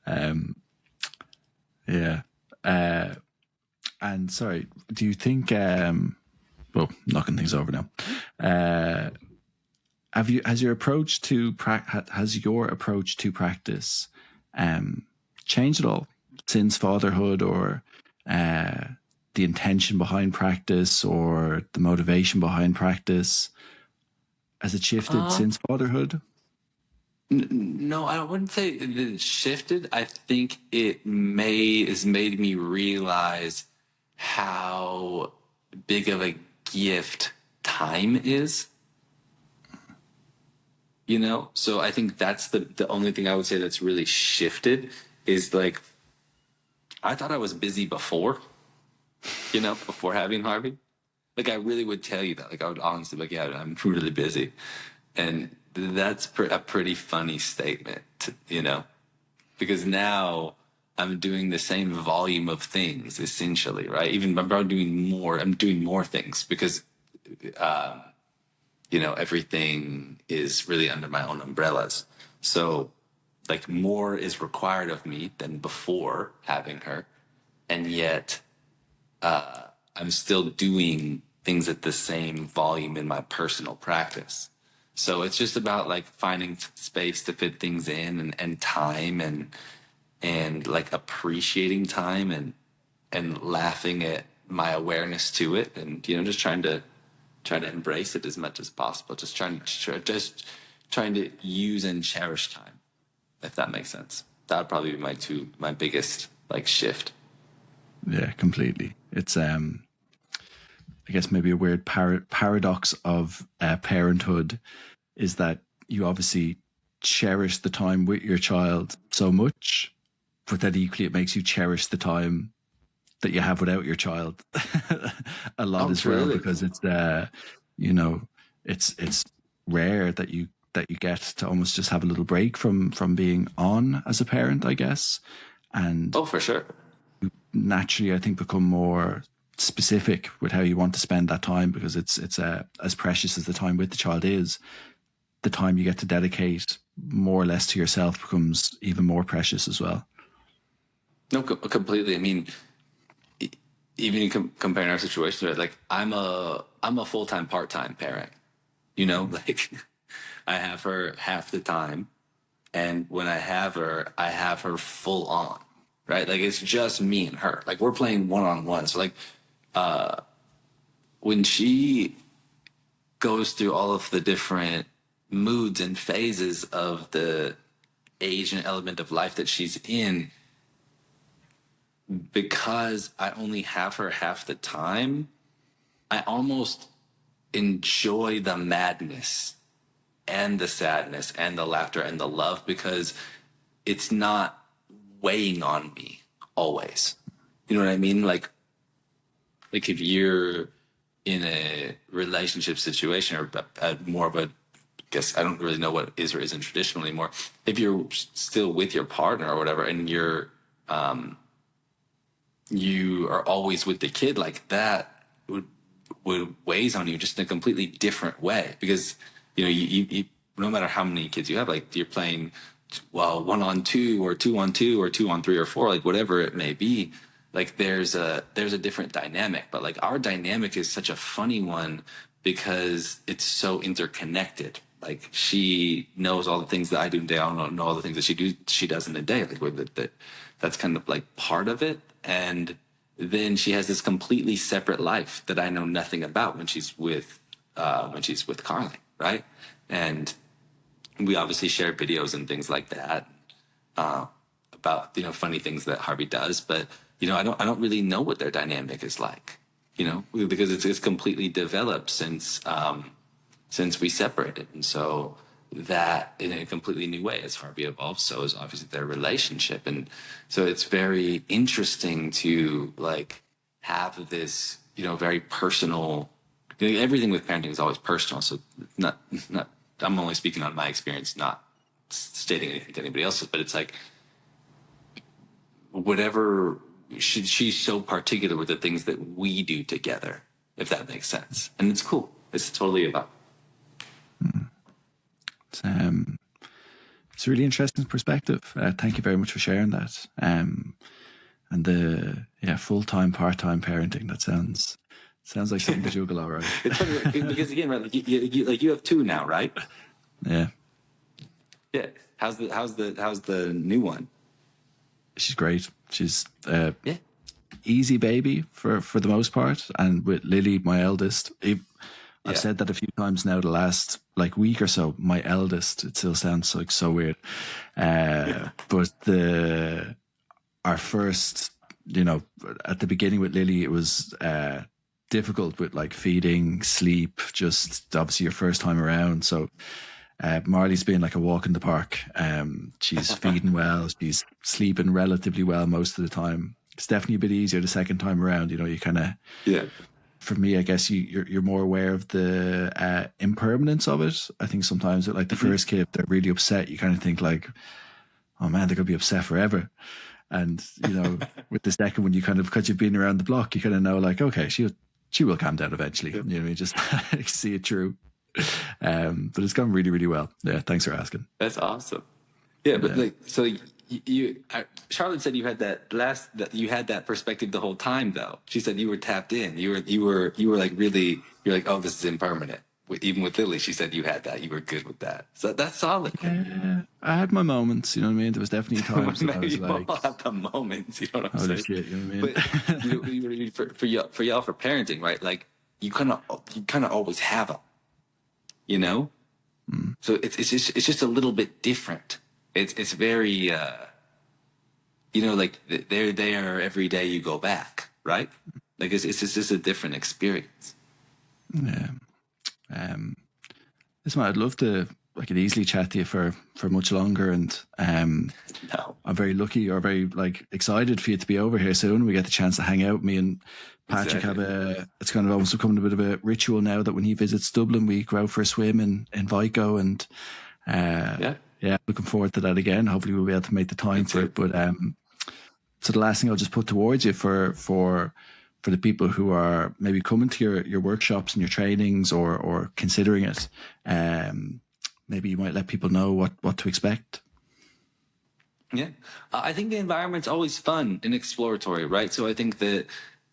Speaker 1: And sorry, do you think? Well, knocking things over now. Has your approach to practice changed at all since fatherhood, or the intention behind practice or the motivation behind practice? Has it shifted since fatherhood?
Speaker 2: No, I wouldn't say it shifted. I think it has made me realize how big of a gift time is. So I think that's the only thing I would say that's really shifted is like, I thought I was busy before, before having Harvey. Like I really would tell you that. Like I would honestly be like, yeah, I'm really busy. And that's a pretty funny statement, because now I'm doing the same volume of things essentially, right? Even I'm doing more things because, everything is really under my own umbrellas. So like more is required of me than before having her. And yet I'm still doing things at the same volume in my personal practice. So it's just about like finding space to fit things in and time and like appreciating time and laughing at my awareness to it and just trying to embrace it as much as possible. Just trying to use and cherish time, if that makes sense. That would probably be my biggest like shift.
Speaker 1: Yeah, completely. It's I guess maybe a weird paradox of parenthood is that you obviously cherish the time with your child so much, but that equally it makes you cherish the time that you have without your child a lot as well, because it's it's rare that you get to almost just have a little break from being on as a parent, I guess. And
Speaker 2: for sure,
Speaker 1: naturally I think become more specific with how you want to spend that time, because it's as precious as the time with the child is, the time you get to dedicate more or less to yourself becomes even more precious as well.
Speaker 2: No, completely. I mean, even comparing our situation, right? Like I'm a full-time, part-time parent, like I have her half the time. And when I have her full on, right? Like it's just me and her, like we're playing one-on-one. So like, when she goes through all of the different moods and phases of the age and element of life that she's in, because I only have her half the time, I almost enjoy the madness and the sadness and the laughter and the love, because it's not weighing on me always. You know what I mean? Like if you're in a relationship situation or more of a, guess I don't really know what is or isn't traditional anymore. If you're still with your partner or whatever, and you are always with the kid, like that would weighs on you just in a completely different way, because you no matter how many kids you have, like you're playing 1-on-2 or 2-on-2 or 2-on-3 or 4, like whatever it may be, like there's a different dynamic. But like our dynamic is such a funny one because it's so interconnected. Like she knows all the things that I do today. I don't know all the things that she does in a day. Like that's kind of like part of it. And then she has this completely separate life that I know nothing about when she's with Carly, right? And we obviously share videos and things like that about funny things that Harvey does, but I don't really know what their dynamic is like, because it's completely developed since we separated. And so that in a completely new way as Harvey evolves, so is obviously their relationship. And so it's very interesting to like have this, very personal, everything with parenting is always personal. So not, I'm only speaking on my experience, not stating anything to anybody else's, but it's like, whatever, she's so particular with the things that we do together, if that makes sense. And it's cool. It's totally about.
Speaker 1: It's a really interesting perspective. Thank you very much for sharing that. And the full-time, part-time parenting, that sounds like something to juggle, all right.
Speaker 2: It's funny because again, right, like you have 2 now, right?
Speaker 1: Yeah.
Speaker 2: Yeah. How's the new one?
Speaker 1: She's great. She's easy baby for the most part. And with Lily, my eldest, I've said that a few times now the last like week or so, my eldest, it still sounds like so weird. But our first, at the beginning with Lily, it was difficult with like feeding, sleep, just obviously your first time around. So Marley's been like a walk in the park. She's feeding well, she's sleeping relatively well most of the time. It's definitely a bit easier the second time around. You kind of For me, I guess you're more aware of the impermanence of it. I think sometimes with like the first kid, they're really upset. You kind of think like, oh man, they're gonna be upset forever. And, with the second one, because you've been around the block, you kind of know, like, okay, she will calm down eventually. You know what I mean? Just see it through. But it's gone really, really well. Yeah, thanks for asking.
Speaker 2: That's awesome. Yeah, but so Charlotte said you had that you had that perspective the whole time, though. She said you were tapped in. You were like really, you're like, oh, this is impermanent. Even with Lily, she said you had that. You were good with that. So that's solid.
Speaker 1: Yeah, I had my moments. You know what I mean? There was definitely times that I was like,
Speaker 2: all have the moments. You know what I'm saying?
Speaker 1: Shit, you know what I mean?
Speaker 2: But for y'all for parenting, right? Like you kind of always have them. So it's just a little bit different. It's very like they're there every day you go back, right? Like it's just a different experience.
Speaker 1: Yeah. Listen, I'd love to. I could easily chat to you for much longer, and
Speaker 2: No.
Speaker 1: I'm very lucky or very excited for you to be over here soon. We get the chance to hang out. Me and Patrick have it's kind of almost becoming a bit of a ritual now that when he visits Dublin, we go out for a swim in Vico, and looking forward to that again. Hopefully we'll be able to make the time for it. But so the last thing I'll just put towards you for the people who are maybe coming to your workshops and your trainings or considering it, maybe you might let people know what to expect.
Speaker 2: Yeah. I think the environment's always fun and exploratory, right? So I think that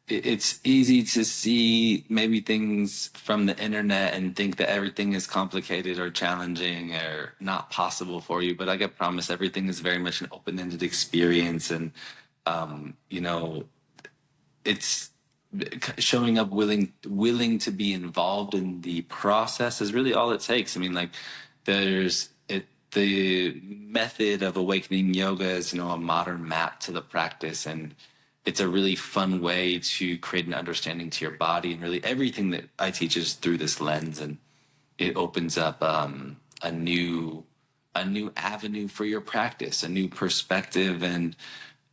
Speaker 2: it's easy to see maybe things from the internet and think that everything is complicated or challenging or not possible for you. But I can promise everything is very much an open-ended experience. And, it's showing up willing to be involved in the process is really all it takes. I mean, like the method of awakening yoga is, a modern map to the practice, and it's a really fun way to create an understanding to your body, and really everything that I teach is through this lens, and it opens up a new avenue for your practice, a new perspective. And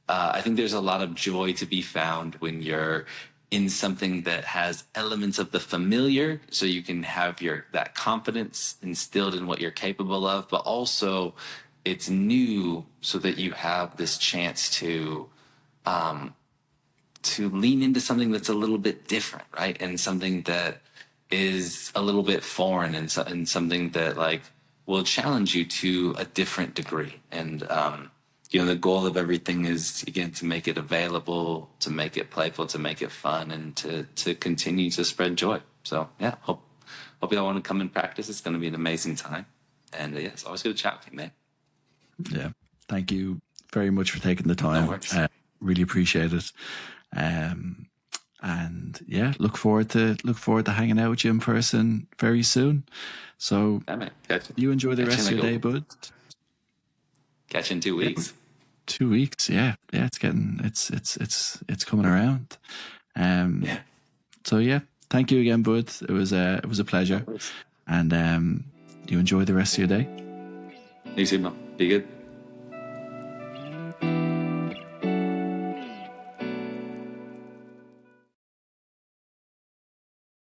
Speaker 2: I think there's a lot of joy to be found when you're in something that has elements of the familiar, so you can have that confidence instilled in what you're capable of, but also it's new so that you have this chance to lean into something that's a little bit different, right? And something that is a little bit foreign, and something that will challenge you to a different degree. And the goal of everything is, again, to make it available, to make it playful, to make it fun, and to continue to spread joy. So yeah, hope y'all want to come and practice. It's going to be an amazing time. And it's always good to chat with you, man.
Speaker 1: Yeah. Thank you very much for taking the time.
Speaker 2: No,
Speaker 1: really appreciate it. And yeah, look forward to hanging out with you in person very soon. So you enjoy the rest of your day, bud.
Speaker 2: Catch you in 2 weeks.
Speaker 1: 2 weeks, yeah. It's coming around. So yeah, thank you again, bud. It was a pleasure, and you enjoy the rest of your day.
Speaker 2: You too, man. Be good.